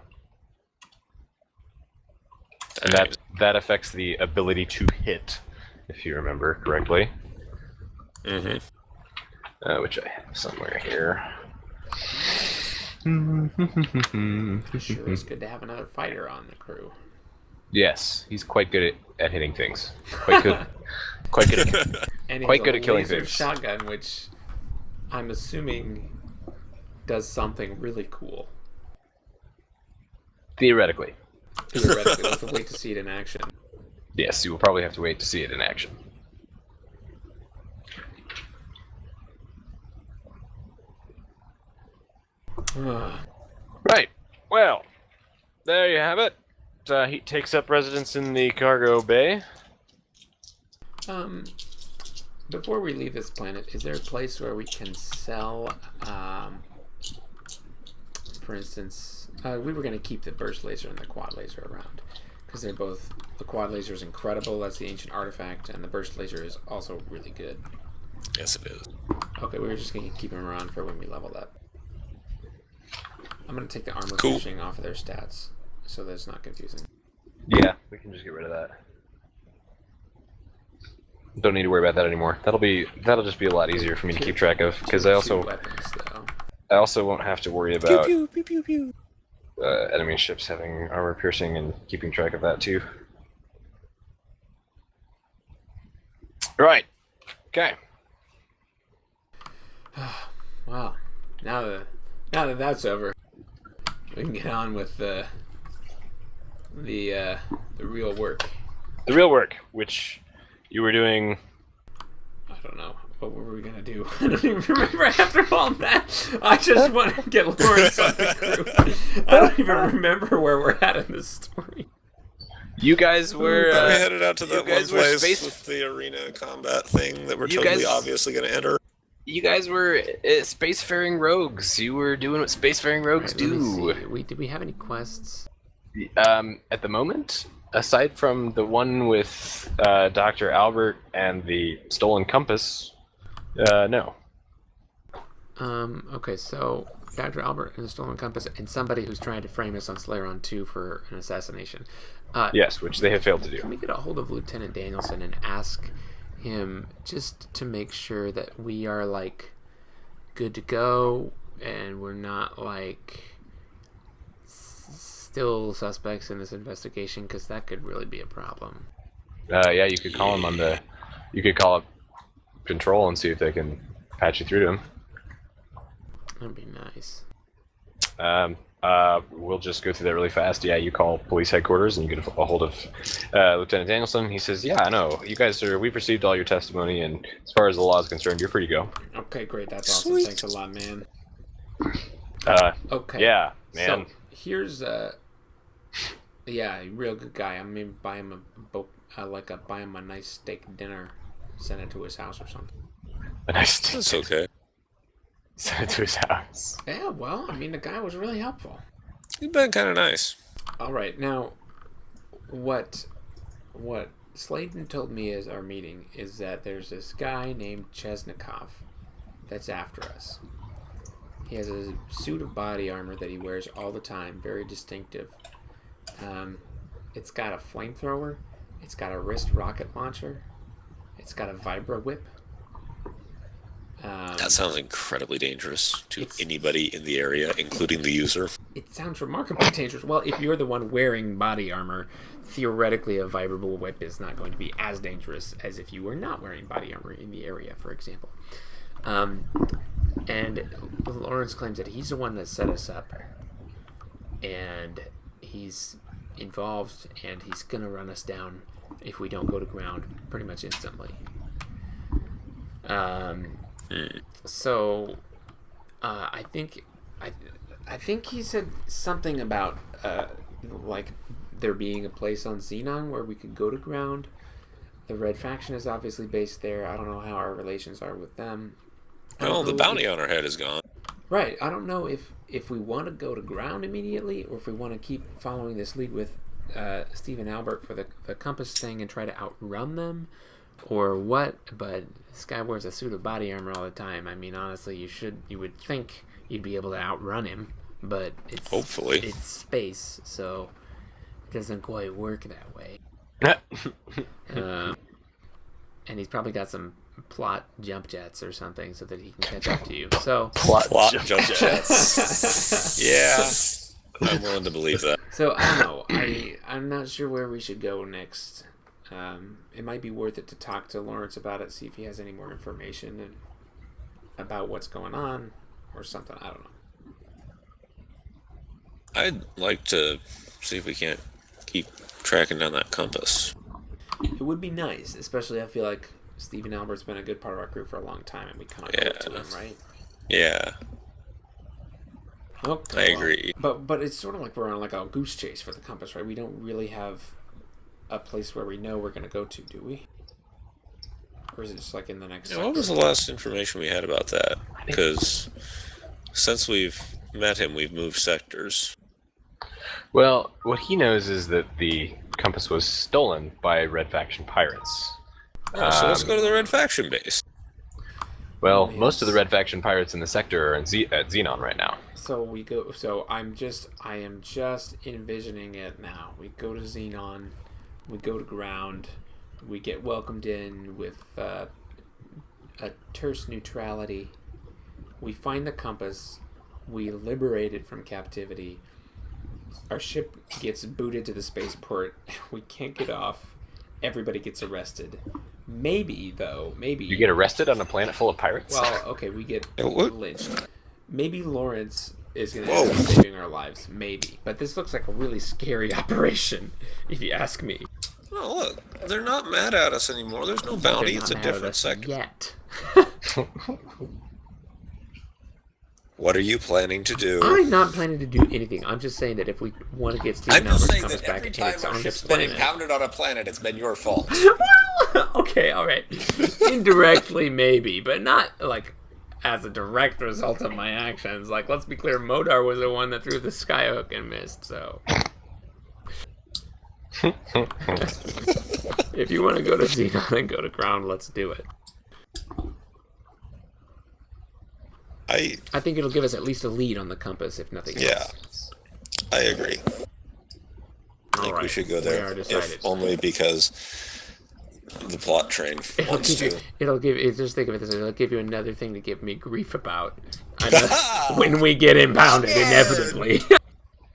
And that affects the ability to hit, if you remember correctly. Mm-hmm. Which I have somewhere here. Sure, it's good to have another fighter on the crew. Yes, he's quite good at hitting things. Quite good. Quite good at, And he quite has good a at killing laser things. shotgun, which I'm assuming does something really cool. Theoretically. Theoretically, we'll have to wait to see it in action. Yes, you will probably have to wait to see it in action. Right. Well, there you have it. He takes up residence in the cargo bay. Before we leave this planet, is there a place where we can sell, for instance, we were going to keep the burst laser and the quad laser around, because they're both, the quad laser is incredible, that's the ancient artifact, and the burst laser is also really good. Yes, it is. Okay, we were just going to keep them around for when we leveled up. I'm going to take the armor Cool. finishing off of their stats, so that it's not confusing. Yeah, we can just get rid of that. Don't need to worry about that anymore. That'll just be a lot easier for me to keep track of, because I Two weapons, though. also won't have to worry about Pew, pew, pew, pew, pew. enemy ships having armor piercing and keeping track of that too. Right. Okay. Wow. Now that that's over, we can get on with the real work. The real work, which you were doing. I don't know. What were we gonna do? I don't even remember after all that. I just want to get Lawrence on the crew. I don't even remember where we're at in this story. You guys were. We headed out to that one guys were place space- with the arena combat thing that we're You totally guys- obviously going to enter. You guys were spacefaring rogues. You were doing what spacefaring rogues Right, let me do. see. Did we have any quests? At the moment, aside from the one with Dr. Albert and the stolen compass, no. Okay, so Dr. Albert and the Stolen Compass, and somebody who's trying to frame us on Slayeron 2 for an assassination. Yes, which they have failed to Can do. we get a hold of Lieutenant Danielson and ask him just to make sure that we are, like, good to go and we're not, like, still suspects in this investigation, because that could really be a problem. Yeah, you could call him on the. You could call up Control and see if they can patch you through to him. That'd be nice. We'll just go through that really fast. Yeah, you call police headquarters and you get a hold of Lieutenant Danielson. He says, "Yeah, I know. You guys we've received all your testimony, and as far as the law is concerned, you're free to go." Okay, great. That's awesome. Sweet. Thanks a lot, man. Okay. Yeah, man. So here's yeah, a real good guy. I'm gonna buy him buy him a nice steak dinner, send it to his house or something. A nice That's okay. Send it to his house. Yeah, well, I mean, the guy was really helpful. You've been kind of nice. All right, now, what Sladen told me is our meeting is that there's this guy named Chesnikov that's after us. He has a suit of body armor that he wears all the time, very distinctive. It's got a flamethrower. It's got a wrist rocket launcher. It's got a vibra whip. That sounds incredibly dangerous to It's- anybody in the area, including the user. It sounds remarkably dangerous. Well, if you're the one wearing body armor, theoretically a vibrable whip is not going to be as dangerous as if you were not wearing body armor in the area, for example. And Lawrence claims that he's the one that set us up, and he's involved, and he's going to run us down if we don't go to ground pretty much instantly. So, I think he said something about like there being a place on Xenon where we could go to ground. The Red Faction is obviously based there. I don't know how our relations are with them. Well, the bounty on our head is gone. Right. I don't know if we want to go to ground immediately or if we want to keep following this lead with Stephen Albert for the compass thing and try to outrun them or what. But this guy wears a suit of body armor all the time. I mean, honestly, you would think you'd be able to outrun him, but Hopefully. it's space, so it doesn't quite work that way. And he's probably got some plot jump jets or something so that he can catch up to you. So Plot jump jets. Yeah, I'm willing to believe that. So I don't know. I'm not sure where we should go next. It might be worth it to talk to Lawrence about it, see if he has any more information and about what's going on or something. I don't know. I'd like to see if we can't keep tracking down that compass. It would be nice, especially I feel like Stephen Albert's been a good part of our group for a long time, and we kind of owe it to him, right? Yeah, Okay, I agree. But it's sort of like we're on like a goose chase for the compass, right? We don't really have a place where we know we're going to go to, do we? Or is it just like in the next? Yeah, what was the last information we had about that? Because since we've met him, we've moved sectors. Well, what he knows is that the compass was stolen by Red Faction pirates. Oh, so let's go to the Red Faction base. Well, Yes. most of the Red Faction pirates in the sector are at Xenon right now. So we go. So I am just envisioning it now. We go to Xenon, we go to ground, we get welcomed in with a terse neutrality. We find the compass, we liberate it from captivity. Our ship gets booted to the spaceport. We can't get off. Everybody gets arrested. Maybe You get arrested on a planet full of pirates? Well, okay, we get What? lynched. Maybe Lawrence is going to Whoa. end up saving our lives. Maybe. But this looks like a really scary operation, if you ask me. Oh, look, they're not mad at us anymore. There's no bounty. They're It's a not mad at different us sector. Yet. What are you planning to do? I'm not planning to do anything. I'm just saying that if we want to get Stephen I'm just Albert's saying compass that back every in time its our own ship's been planet. impounded on a planet, it's been your fault. Well, okay, all right. Indirectly, maybe, but not like as a direct result of my actions. Like, let's be clear, Modar was the one that threw the skyhook and missed. So, if you want to go to Xenon and go to ground, let's do it. I think it'll give us at least a lead on the compass, if nothing Yeah, else. I agree. I think we Alright, should go we there, are if decided. only because the plot train wants to. Just think of it this way, it'll give you another thing to give me grief about. I know, when we get impounded, inevitably.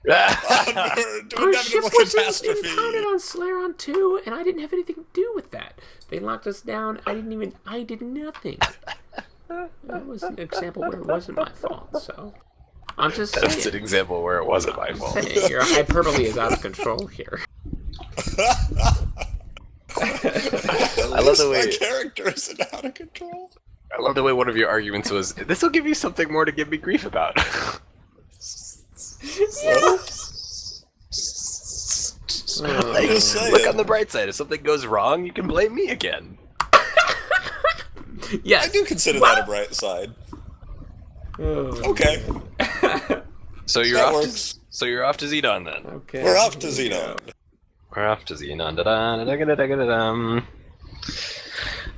Our ship was impounded on Slaron 2, and I didn't have anything to do with that. They locked us down. I did nothing. That was an example where it wasn't my fault, so I'm just saying. That's an example where it wasn't my fault. Hey, your hyperbole is out of control here. I love the way my character isn't out of control. I love the way one of your arguments was, this will give you something more to give me grief about. I'm just saying. Look on the bright side. If something goes wrong, you can blame me again. Yes. I do consider that a bright side. Okay, So you're that off. works. So you're off to Xenon then. Okay. We're off to here we go. Xenon. We're off to Xenon. Da-da-da-da-da-da-dum.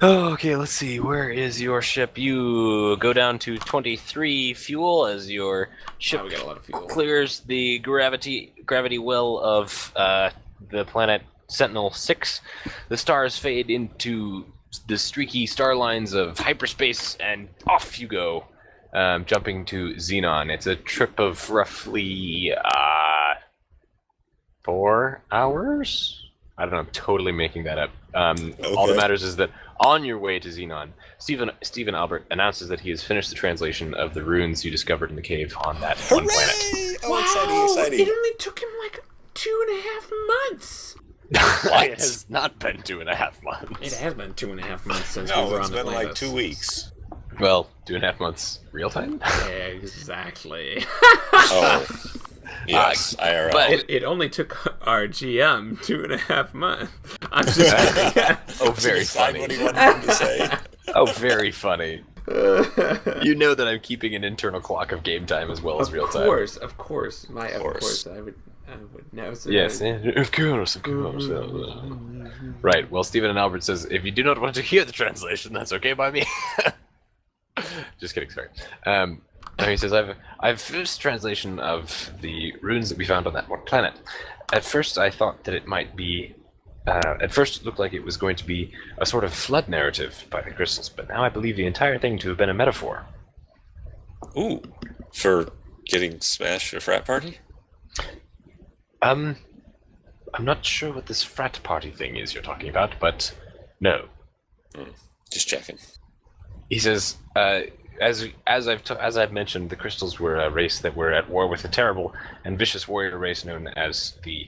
Okay, let's see. Where is your ship? You go down to 23 fuel as your ship Oh, we got a lot of fuel. clears the gravity well of the planet Sentinel 6. The stars fade into the streaky star lines of hyperspace, and off you go, jumping to Xenon. It's a trip of roughly 4 hours? I don't know, I'm totally making that up. All that matters is that on your way to Xenon, Stephen Albert announces that he has finished the translation of the runes you discovered in the cave on that one planet. Oh, Wow, exciting! it only took him like 2.5 months. It has not been 2.5 months. It has been 2.5 months since we No, were it's on been Atlantis. like 2 weeks. Well, 2.5 months real time? Exactly. Oh, yes, IRL. but- It only took our GM 2.5 months. I'm just kidding. Oh, very Decide funny. what he wanted him to say. Oh, very funny. You know that I'm keeping an internal clock of game time as well as real time. Of course. Of course, I would know. So Yes, of course. Right, well, Stephen and Albert says, if you do not want to hear the translation, that's okay by me. Just kidding, sorry. Now he says, I've finished translation of the runes that we found on that one planet. At first, I thought that it might be... at first, it looked like it was going to be a sort of flood narrative by the crystals, but now I believe the entire thing to have been a metaphor. Ooh, for getting smashed at a frat party? I'm not sure what this frat party thing is you're talking about, but no. Just checking. He says, as I've mentioned, the crystals were a race that were at war with a terrible and vicious warrior race known as the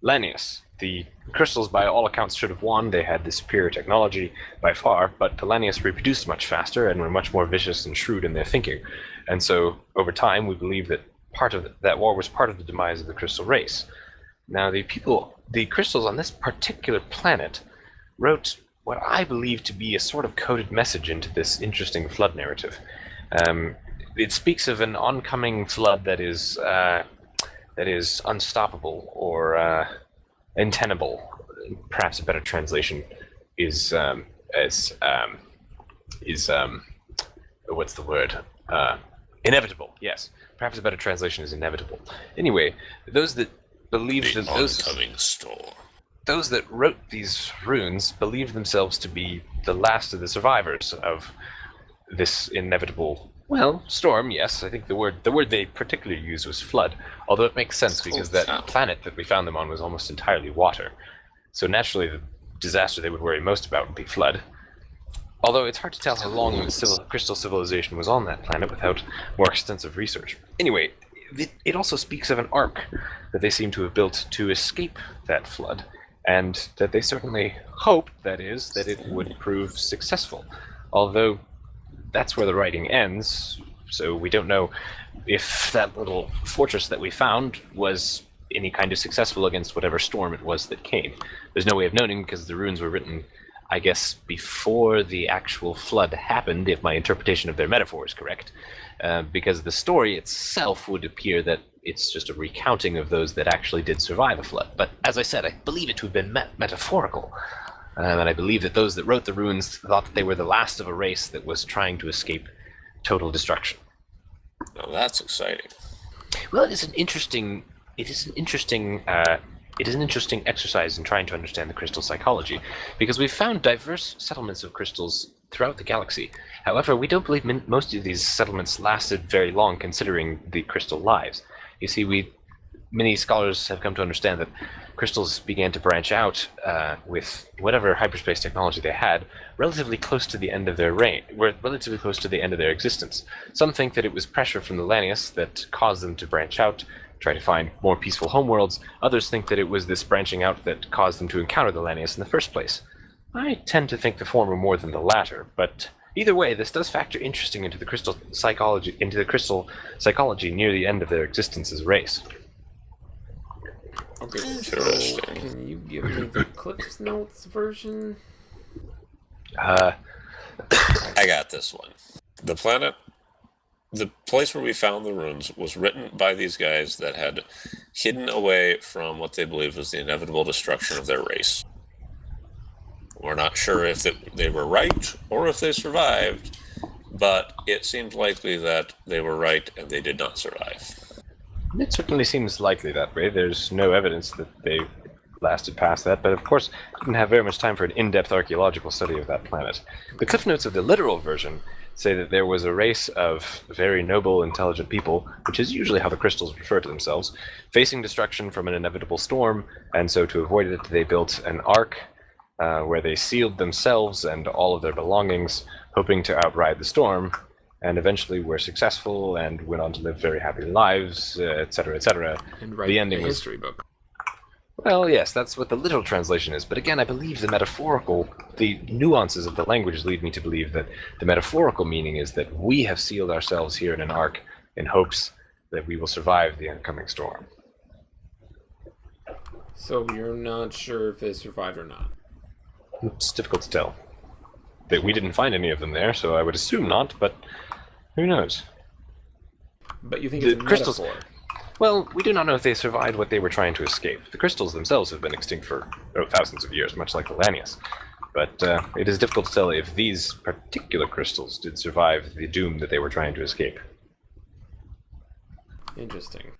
Lanius. The crystals, by all accounts, should have won. They had the superior technology by far, but the Lanius reproduced much faster and were much more vicious and shrewd in their thinking. And so, over time, we believe that that war was part of the demise of the crystal race. Now, the crystals on this particular planet wrote what I believe to be a sort of coded message into this interesting flood narrative. It speaks of an oncoming flood that is unstoppable or untenable. Perhaps a better translation is what's the word? Inevitable. Yes, perhaps a better translation is inevitable. Anyway, those that believed that oncoming storm. Those that wrote these runes believed themselves to be the last of the survivors of this inevitable, storm, yes. I think the word they particularly used was flood, although it makes sense because that planet that we found them on was almost entirely water. So naturally the disaster they would worry most about would be flood. Although it's hard to tell how long the crystal civilization was on that planet without more extensive research. Anyway, it also speaks of an ark that they seem to have built to escape that flood, and that they certainly hoped, that it would prove successful. Although that's where the writing ends, so we don't know if that little fortress that we found was any kind of successful against whatever storm it was that came. There's no way of knowing because the runes were written, I guess, before the actual flood happened, if my interpretation of their metaphor is correct. Because the story itself would appear that it's just a recounting of those that actually did survive a flood. But as I said, I believe it to have been metaphorical. And I believe that those that wrote the runes thought that they were the last of a race that was trying to escape total destruction. Oh, that's exciting. Well, it is an interesting exercise in trying to understand the crystal psychology, because we've found diverse settlements of crystals throughout the galaxy. However, we don't believe most of these settlements lasted very long, considering the crystal lives. You see, many scholars have come to understand that crystals began to branch out with whatever hyperspace technology they had, relatively close to the end of their relatively close to the end of their existence. Some think that it was pressure from the Lanius that caused them to branch out, try to find more peaceful homeworlds. Others think that it was this branching out that caused them to encounter the Lanius in the first place. I tend to think the former more than the latter, but either way, this does factor interesting into the crystal psychology near the end of their existence as a race. Okay, so can you give me the Cliff's Notes version? I got this one. The place where we found the runes was written by these guys that had hidden away from what they believed was the inevitable destruction of their race. We're not sure if they were right or if they survived, but it seems likely that they were right and they did not survive. It certainly seems likely that way. There's no evidence that they lasted past that, but of course didn't have very much time for an in-depth archaeological study of that planet. The cliff notes of the literal version say that there was a race of very noble, intelligent people, which is usually how the crystals refer to themselves, facing destruction from an inevitable storm, and so to avoid it, they built an ark where they sealed themselves and all of their belongings, hoping to outride the storm, and eventually were successful and went on to live very happy lives, etc., etc. And write The ending a was... history book. Well, yes, that's what the literal translation is, but again, I believe the nuances of the language lead me to believe that the metaphorical meaning is that we have sealed ourselves here in an ark in hopes that we will survive the oncoming storm. So you're not sure if they survived or not? It's difficult to tell. We didn't find any of them there, so I would assume not, but who knows? But you think The it's a crystals- metaphor? Well, we do not know if they survived what they were trying to escape. The crystals themselves have been extinct for thousands of years, much like Lanius. But it is difficult to tell if these particular crystals did survive the doom that they were trying to escape. Interesting.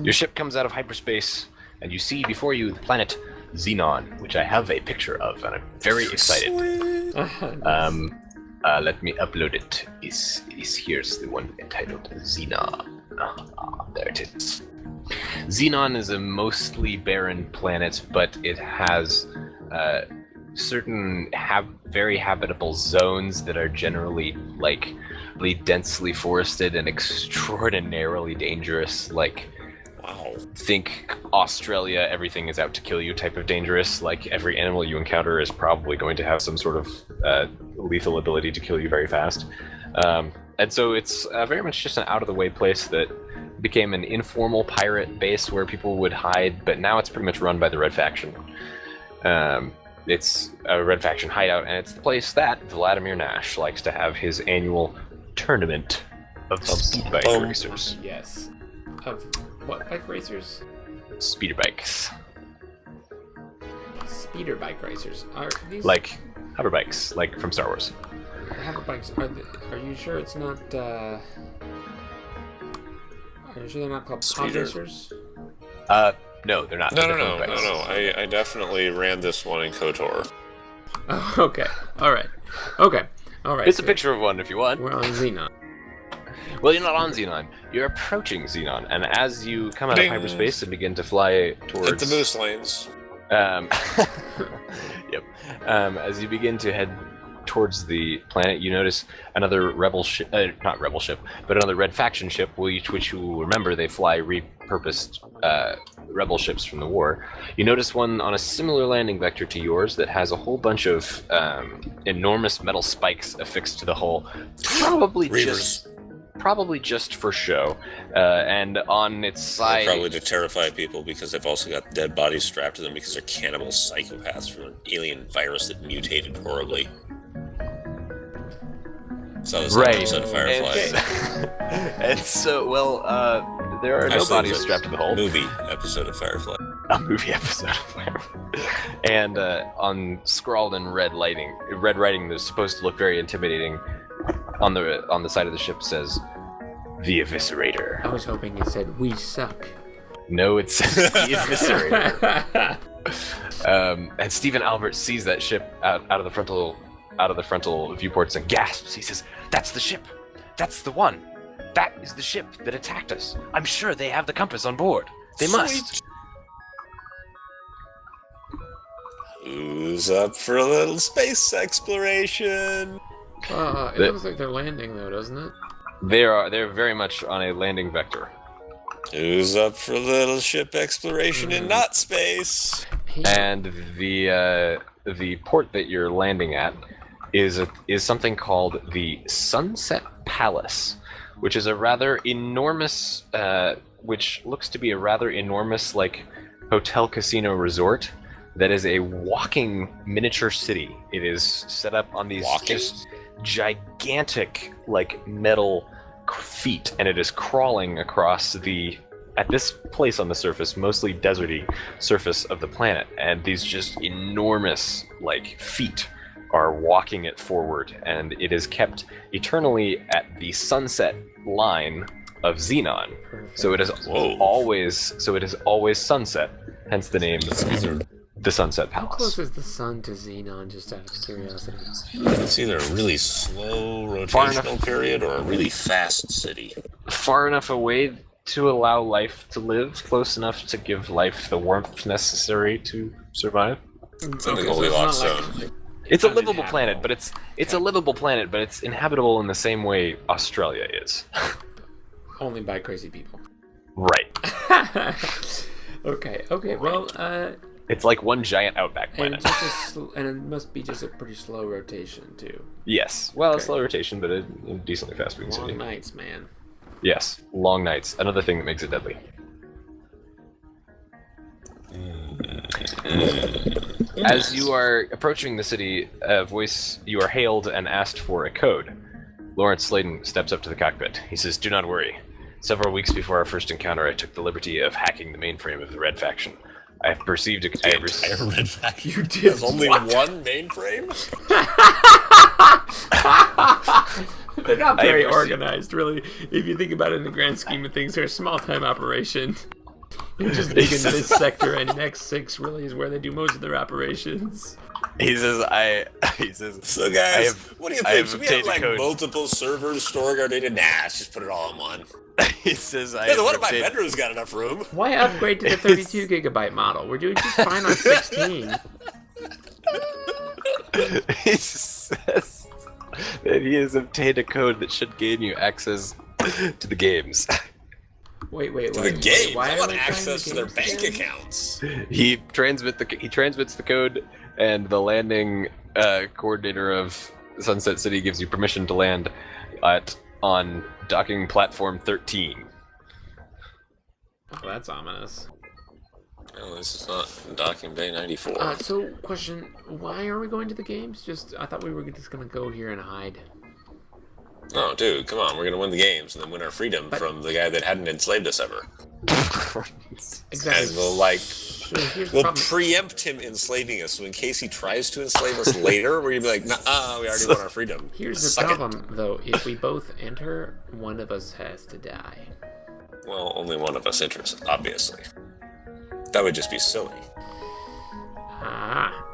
Your ship comes out of hyperspace, and you see before you the planet Xenon, which I have a picture of, and I'm very excited. Let me upload it. Here's the one entitled Xenon. There it is. Xenon is a mostly barren planet, but it has certain very habitable zones that are generally really densely forested and extraordinarily dangerous. Wow. Think Australia, everything is out to kill you type of dangerous. Every animal you encounter is probably going to have some sort of lethal ability to kill you very fast. And so it's very much just an out-of-the-way place that became an informal pirate base where people would hide, but now it's pretty much run by the Red Faction. It's a Red Faction hideout, and it's the place that Vladimir Nash likes to have his annual tournament of speed bike racers. Yes. Of what bike racers? Speeder bikes. Speeder bike racers. Are these Like hover bikes, like from Star Wars. hover bikes? Are you sure it's not? Are you sure they're not called pod Speeder. racers? No, they're not. No. They're different bikes. I definitely ran this one in KOTOR. Oh, okay. All right. Okay. All right. It's a picture of one if you want. We're on Xenon. Well, you're not on Xenon. You're approaching Xenon, and as you come out of Ding. hyperspace and begin to fly towards Hit the moose lanes. Yep. As you begin to head towards the planet, you notice another rebel ship, not rebel ship, but another Red Faction ship, which you will remember they fly repurposed rebel ships from the war. You notice one on a similar landing vector to yours that has a whole bunch of enormous metal spikes affixed to the hull, probably just for show. And on its side, Probably to terrify people because they've also got dead bodies strapped to them because they're cannibal psychopaths from an alien virus that mutated horribly. So this right. episode of Firefly. And so, well, there are no Actually, bodies it's a strapped to the hull. Movie episode of Firefly. A movie episode of Firefly. And on scrawled in red writing that's supposed to look very intimidating, on the side of the ship says, "The Eviscerator." I was hoping it said "We suck." No, it says "The Eviscerator." And Stephen Albert sees that ship out of the frontal viewports and gasps. He says, "That's the ship. That's the one. That is the ship that attacked us. I'm sure they have the compass on board. They must." Who's up for a little space exploration? It looks like they're landing though, doesn't it? They're very much on a landing vector. Who's up for a little ship exploration in not space? And the port that you're landing at is something called the Sunset Palace, which is a rather enormous, which looks to be a rather enormous hotel casino resort that is a walking miniature city. It is set up on these just gigantic metal feet, and it is crawling across at this place on the surface, mostly deserty surface of the planet, and these just enormous feet are walking it forward, and it is kept eternally at the sunset line of Xenon. Perfect. So it is always sunset, hence the name the Sunset How Palace. close is the sun to Xenon, just out of curiosity? It's either a really slow rotational period or a really fast city. Far enough away to allow life to live, close enough to give life the warmth necessary to survive. It's in the so it's Goldilocks not zone. It's a uninhabitable. livable planet, but it's a livable planet, but it's inhabitable in the same way Australia is. Only by crazy people. Right. Okay, well, It's like one giant outback and, planet. and it must be just a pretty slow rotation, too. Yes. Well, Okay. a slow rotation, but a decently fast-moving Long city. nights, man. Yes. Long nights. Another thing that makes it deadly. As you are approaching the city, you are hailed and asked for a code. Lawrence Sladen steps up to the cockpit. He says, "Do not worry. Several weeks before our first encounter, I took the liberty of hacking the mainframe of the Red Faction. I have perceived a... The entire Red Faction. You did There's only what? one mainframe? They're not very received- organized, really. If you think about it in the grand scheme of things, they're a small-time operation. They're just big in this sector, and X6 really is where they do most of their operations. He says, So guys, what do you I think? have Should we have obtained a like code. multiple servers storing our data? Nah, let's just put it all in one. He says, Yeah, the one in my bedroom's got enough room. Why upgrade to the 32 gigabyte model? We're doing just fine on 16. He says that he has obtained a code that should gain you access to the games. Wait, To the game. Why I am want trying access the to their games bank again? accounts. He transmits the code, and the landing coordinator of Sunset City gives you permission to land on docking platform 13. Oh, that's ominous. Oh, this is not docking bay 94. So, question, why are we going to the games? I thought we were just gonna go here and hide. Oh, dude, come on. We're going to win the games and then win our freedom from the guy that hadn't enslaved us ever. Exactly. And we'll, like, So here's the we'll problem. preempt him enslaving us. So in case he tries to enslave us later, we're going to be like, nah, we already won our freedom. Here's the Suck it. problem, though. If we both enter, one of us has to die. Well, only one of us enters, obviously. That would just be silly. Ah.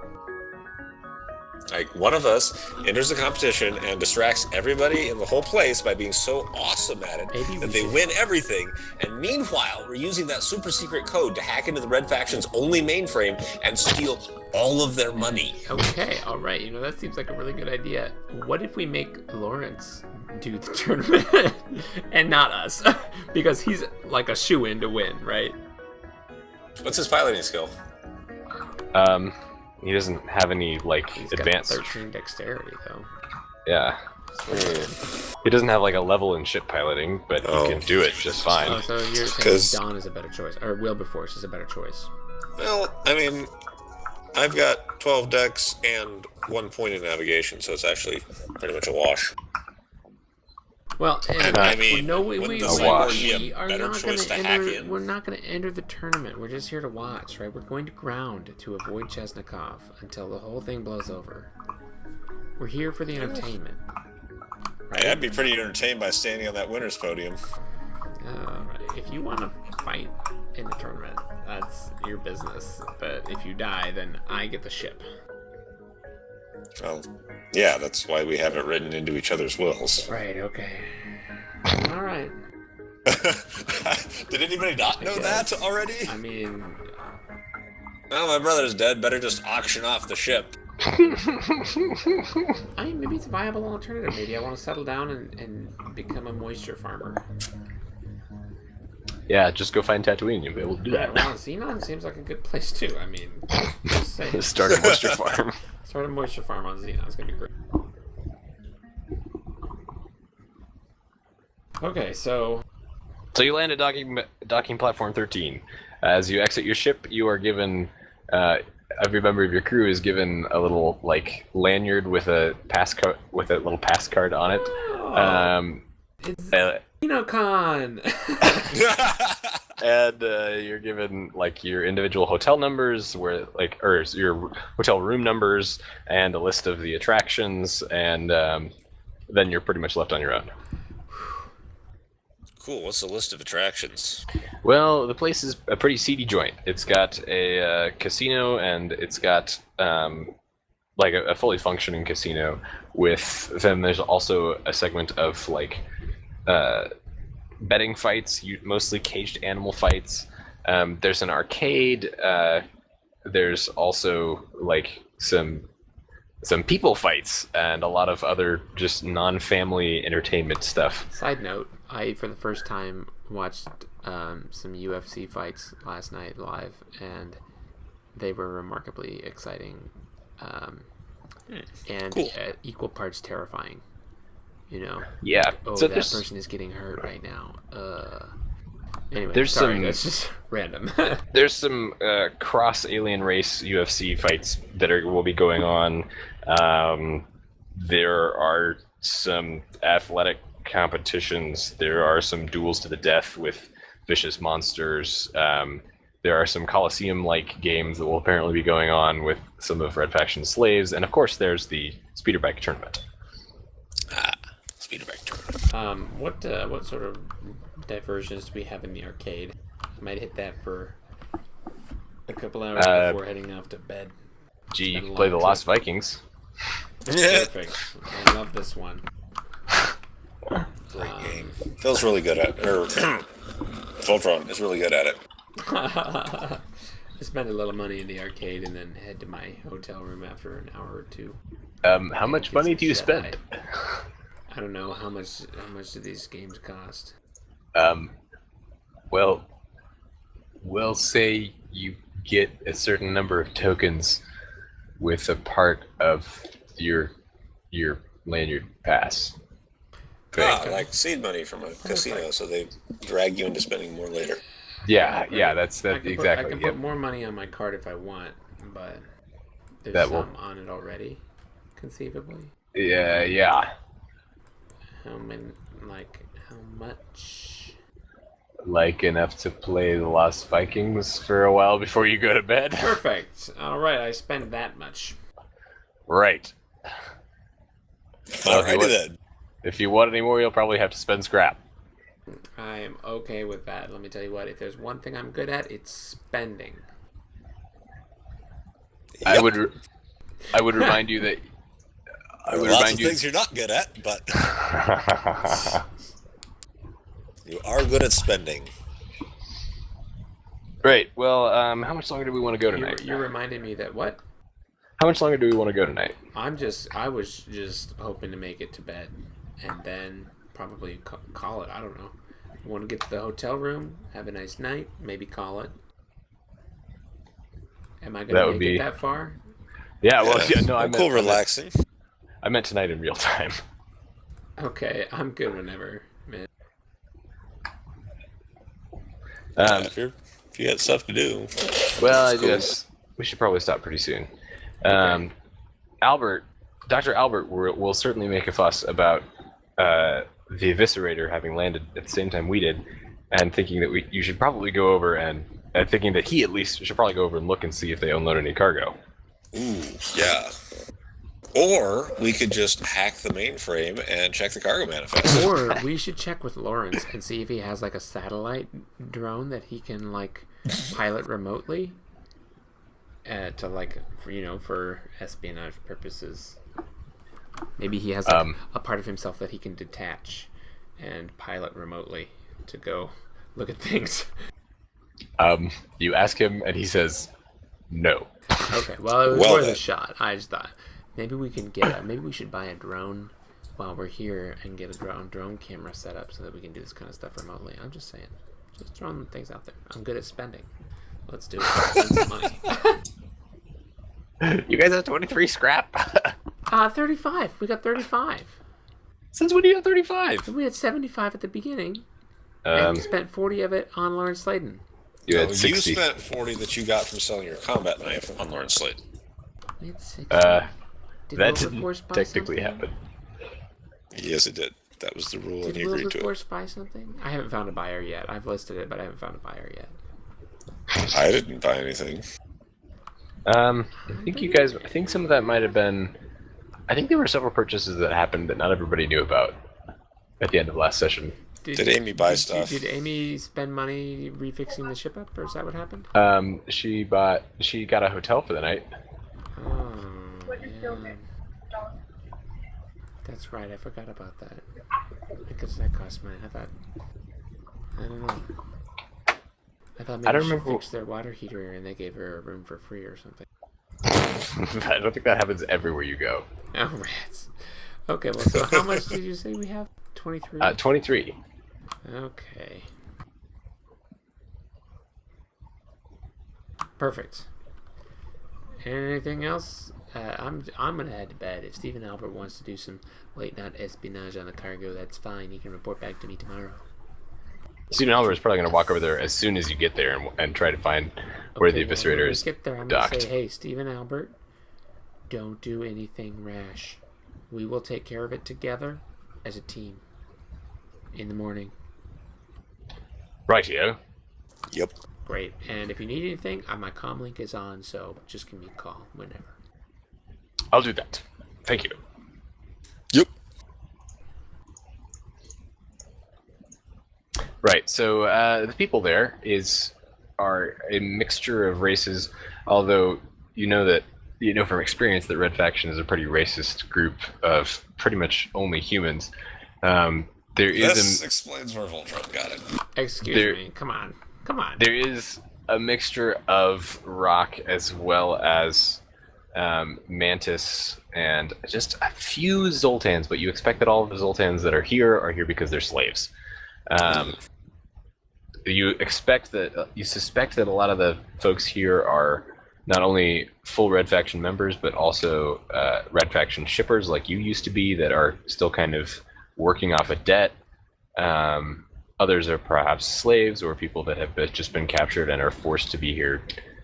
Like, one of us enters the competition and distracts everybody in the whole place by being so awesome at it Maybe that we they should- win everything. And meanwhile, we're using that super secret code to hack into the Red Faction's only mainframe and steal all of their money. Okay, alright. You know, that seems like a really good idea. What if we make Lawrence do the tournament and not us? Because he's like a shoo-in to win, right? What's his piloting skill? He doesn't have any, like, He's advanced... got 13 dexterity, though. Yeah. He doesn't have, like, a level in ship piloting, but Oh. he can do it just fine. Oh, so you're 'Cause- saying Dawn is a better choice, or Wilberforce is a better choice. Well, I mean, I've got 12 decks and 1 point in navigation, so it's actually pretty much a wash. Well, and I mean, no, wouldn't the cyborg be a are better not choice gonna to hack enter. in? We're not going to enter the tournament. We're just here to watch, right? We're going to ground to avoid Chesnikov until the whole thing blows over. We're here for the entertainment. Hey, I'd be pretty entertained by standing on that winner's podium. Right. If you want to fight in the tournament, that's your business. But if you die, then I get the ship. Well, yeah, that's why we have it written into each other's wills. Right. Okay. All right. Did anybody not know that already? I mean, Well, my brother's dead. Better just auction off the ship. maybe it's a viable alternative. Maybe I want to settle down and become a moisture farmer. Yeah, just go find Tatooine, you'll be able to do that. Well, Xenon seems like a good place too. I mean, just say, Start a moisture farm. start a moisture farm on Xenon. It's gonna be great. Okay, so So you land at docking platform 13. As you exit your ship, you are given... every member of your crew is given a little, like, lanyard with a little pass card on it. it's, Kinocon. And you're given like your individual hotel numbers, or your hotel room numbers, and a list of the attractions, and then you're pretty much left on your own. Cool. What's the list of attractions? Well, the place is a pretty seedy joint. It's got a casino, and it's got like a fully functioning casino. With then there's also a segment of like betting fights, mostly caged animal fights. There's an arcade. There's also like some people fights and a lot of other just non-family entertainment stuff. Side note, I for the first time watched some UFC fights last night live, and they were remarkably exciting and Cool. Equal parts terrifying. You know? Yeah. Oh, So that there's person is getting hurt right now. Anyway, There's sorry, some- that's just random. there's some cross alien race UFC fights that will be going on. There are some athletic competitions. There are some duels to the death with vicious monsters. There are some Coliseum-like games that will apparently be going on with some of Red Faction's slaves, and of course, there's the speeder bike tournament. Speeder bike tournament. What sort of diversions do we have in the arcade? I might hit that for a couple hours before heading off to bed. Gee, you It's been can a play long the Lost trip. Vikings. Perfect. I love this one. Great game. Phil's really good at it. Or Voltron is really good at it. I spend a little money in the arcade and then head to my hotel room after an hour or two. How much money do you spend? I don't know how much do these games cost. Well, we'll say you get a certain number of tokens with a part of your lanyard pass. Like seed money from a casino, so they drag you into spending more later. Yeah, that's I that can exactly. I can Yep. put more money on my card if I want, but there's That will- some on it already, conceivably. Yeah. How much? Like enough to play the Lost Vikings for a while before you go to bed. Perfect. All right, I spend that much. Right. Well, Alrighty then. If you want any more, you'll probably have to spend scrap. I'm okay with that. Let me tell you what. If there's one thing I'm good at, it's spending. I would remind you that. I would Lots remind of you. things you're not good at, but you are good at spending. Great. Well, how much longer do we want to go tonight? You're reminding me that what? How much longer do we want to go tonight? I was just hoping to make it to bed and then probably call it. I don't know. Want to get to the hotel room, have a nice night, maybe call it. Am I That gonna would make be- it that far? Yeah. Well, yeah. No, I cool, meant relaxing. I meant tonight in real time. Okay, I'm good whenever, man. If you got stuff to do. Well, I That's cool. guess we should probably stop pretty soon. Dr. Albert will certainly make a fuss about the Eviscerator having landed at the same time we did, and thinking that you should probably go over and thinking that he at least should probably go over and look and see if they unload any cargo. Ooh, yeah. Or we could just hack the mainframe and check the cargo manifest. Or we should check with Lawrence and see if he has like a satellite drone that he can like pilot remotely to like for espionage purposes. Maybe he has like, a part of himself that he can detach and pilot remotely to go look at things. You ask him and he says no. Okay, well it was Well worth then. a shot. I just thought maybe we can maybe we should buy a drone while we're here and get a drone camera set up so that we can do this kind of stuff remotely. I'm just saying, just throwing things out there. I'm good at spending. Let's do it. Spend some money. You guys have 23 scrap. 35. We got 35. Since when do you have 35? We had 75 at the beginning, and Um, we spent 40 of it on Lawrence Slayton. you had You 60. spent 40 that you got from selling your combat knife on Lawrence Slade. We had 60. That Did didn't Wilberforce buy technically something? happen. Yes, it did. That was the rule, and Did he Will agreed the to it. Force buy something? I haven't found a buyer yet. I've listed it, but I haven't found a buyer yet. I didn't buy anything. I think some of that might have been. I think there were several purchases that happened that not everybody knew about at the end of last session. Did Amy buy stuff? Did Amy spend money refixing the ship up, or is that what happened? She got a hotel for the night. Oh, yeah. That's right. I forgot about that. Because that cost money. I don't know. I thought maybe she fixed their water heater and they gave her a room for free or something. I don't think that happens everywhere you go. Oh, rats. Okay, well, so how much did you say we have? 23? 23. Okay. Perfect. Anything else? I'm gonna head to bed. If Stephen Albert wants to do some late night espionage on the cargo, that's fine. He can report back to me tomorrow. Stephen Albert is probably going to walk over there as soon as you get there and try to find where the eviscerator is get there, I'm docked. gonna say, hey, Stephen Albert, don't do anything rash. We will take care of it together as a team in the morning. Rightio. Yep. Great. And if you need anything, my comm link is on, so just give me a call whenever. I'll do that. Thank you. Yep. Right, so the people there are a mixture of races, although you know from experience that Red Faction is a pretty racist group of pretty much only humans. This explains where Voltron got it. Excuse me. Come on. There is a mixture of rock as well as Mantis and just a few Zoltans, but you expect that all of the Zoltans that are here because they're slaves. You suspect that a lot of the folks here are not only full Red Faction members, but also Red Faction shippers like you used to be that are still kind of working off a debt. Others are perhaps slaves or people that have just been captured and are forced to be here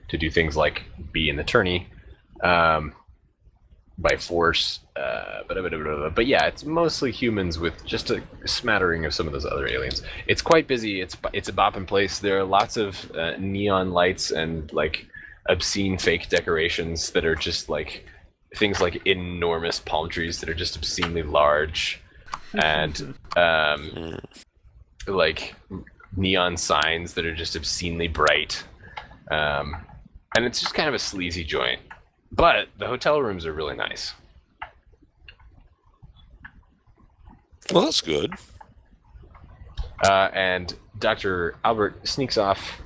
to do things like be in the tourney by force. But yeah, it's mostly humans with just a smattering of some of those other aliens. It's quite busy. It's a bopping place. There are lots of neon lights and like obscene fake decorations that are just like things like enormous palm trees that are just obscenely large, and like neon signs that are just obscenely bright. And it's just kind of a sleazy joint. But the hotel rooms are really nice. Well, that's good. And Dr. Albert sneaks off.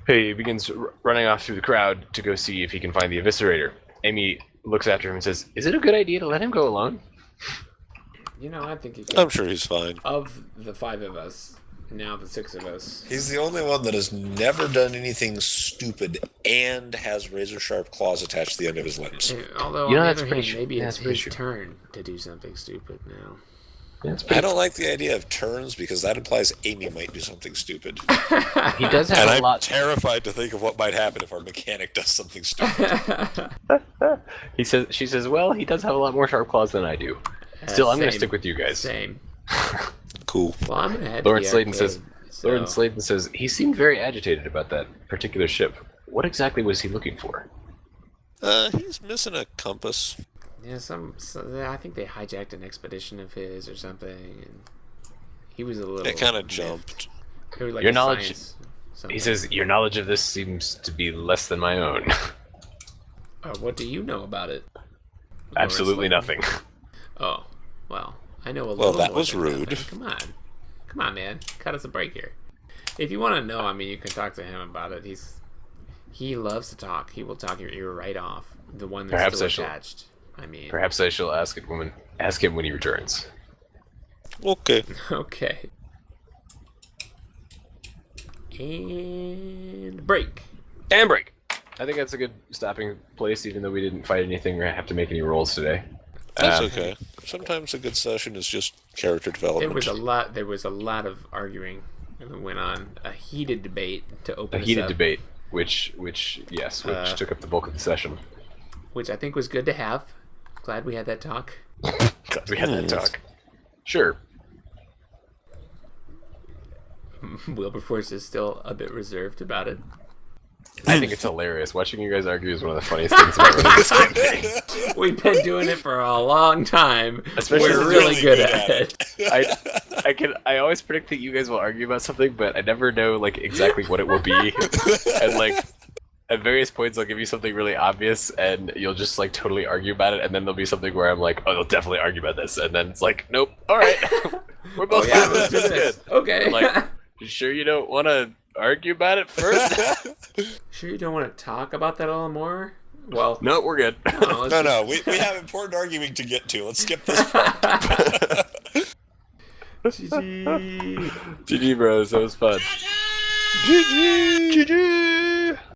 He begins running off through the crowd to go see if he can find the eviscerator. Amy looks after him and says, "Is it a good idea to let him go alone?" You know, I think I'm sure he's fine. Of the 5 of us, now the 6 of us. He's the only one that has never done anything stupid and has razor-sharp claws attached to the end of his limbs. Although, You know, on the that's other pretty hand, maybe it's that's pretty his true. turn to do something stupid now. I don't like the idea of turns because that implies Amy might do something stupid. He does have And a I'm lot. terrified to think of what might happen if our mechanic does something stupid. She says, "Well, he does have a lot more sharp claws than I do." Still, I'm going to Same. stick with you guys. Same. Cool. Well, I'm gonna head Lauren to the Slayton arcade, says. so- Lauren Slayton says he seemed very agitated about that particular ship. What exactly was he looking for? He's missing a compass. Yeah, I think they hijacked an expedition of his or something, and he was a little. It kind of jumped. It was like Your a knowledge- science something. He says, "Your knowledge of this seems to be less than my own." What do you know about it? Absolutely Lauren Slayton. nothing. Oh, well, I know a little. Well, that more was than rude. nothing. Come on, man, cut us a break here. If you want to know, I mean, you can talk to him about it. He loves to talk. He will talk your ear right off. The one that's Perhaps still I shall- attached. I mean, Perhaps I shall ask him when he returns. Okay. okay. And break. And break. I think that's a good stopping place, even though we didn't fight anything or have to make any rolls today. That's okay. Sometimes a good session is just character development. There was a lot of arguing that went on. A heated debate to A open us heated up, debate, which took up the bulk of the session. which I think was good to have. Glad we had that talk. Glad we had that talk. Sure. Wilberforce is still a bit reserved about it. I think it's hilarious. Watching you guys argue is one of the funniest things about running this campaign. We've been doing it for a long time. Especially We're really good at it. I always predict that you guys will argue about something, but I never know like exactly what it will be. And like at various points I'll give you something really obvious and you'll just like totally argue about it, and then there'll be something where I'm like, oh, they'll definitely argue about this, and then it's like, nope, alright. We're both yeah, good. This is good. Okay. I'm like, you sure you don't wanna argue about it first? Sure you don't want to talk about that a little more? Well, No, we're good. No, we have important arguing to get to. Let's skip this part. GG. GG, bros. That was fun. GG. GG.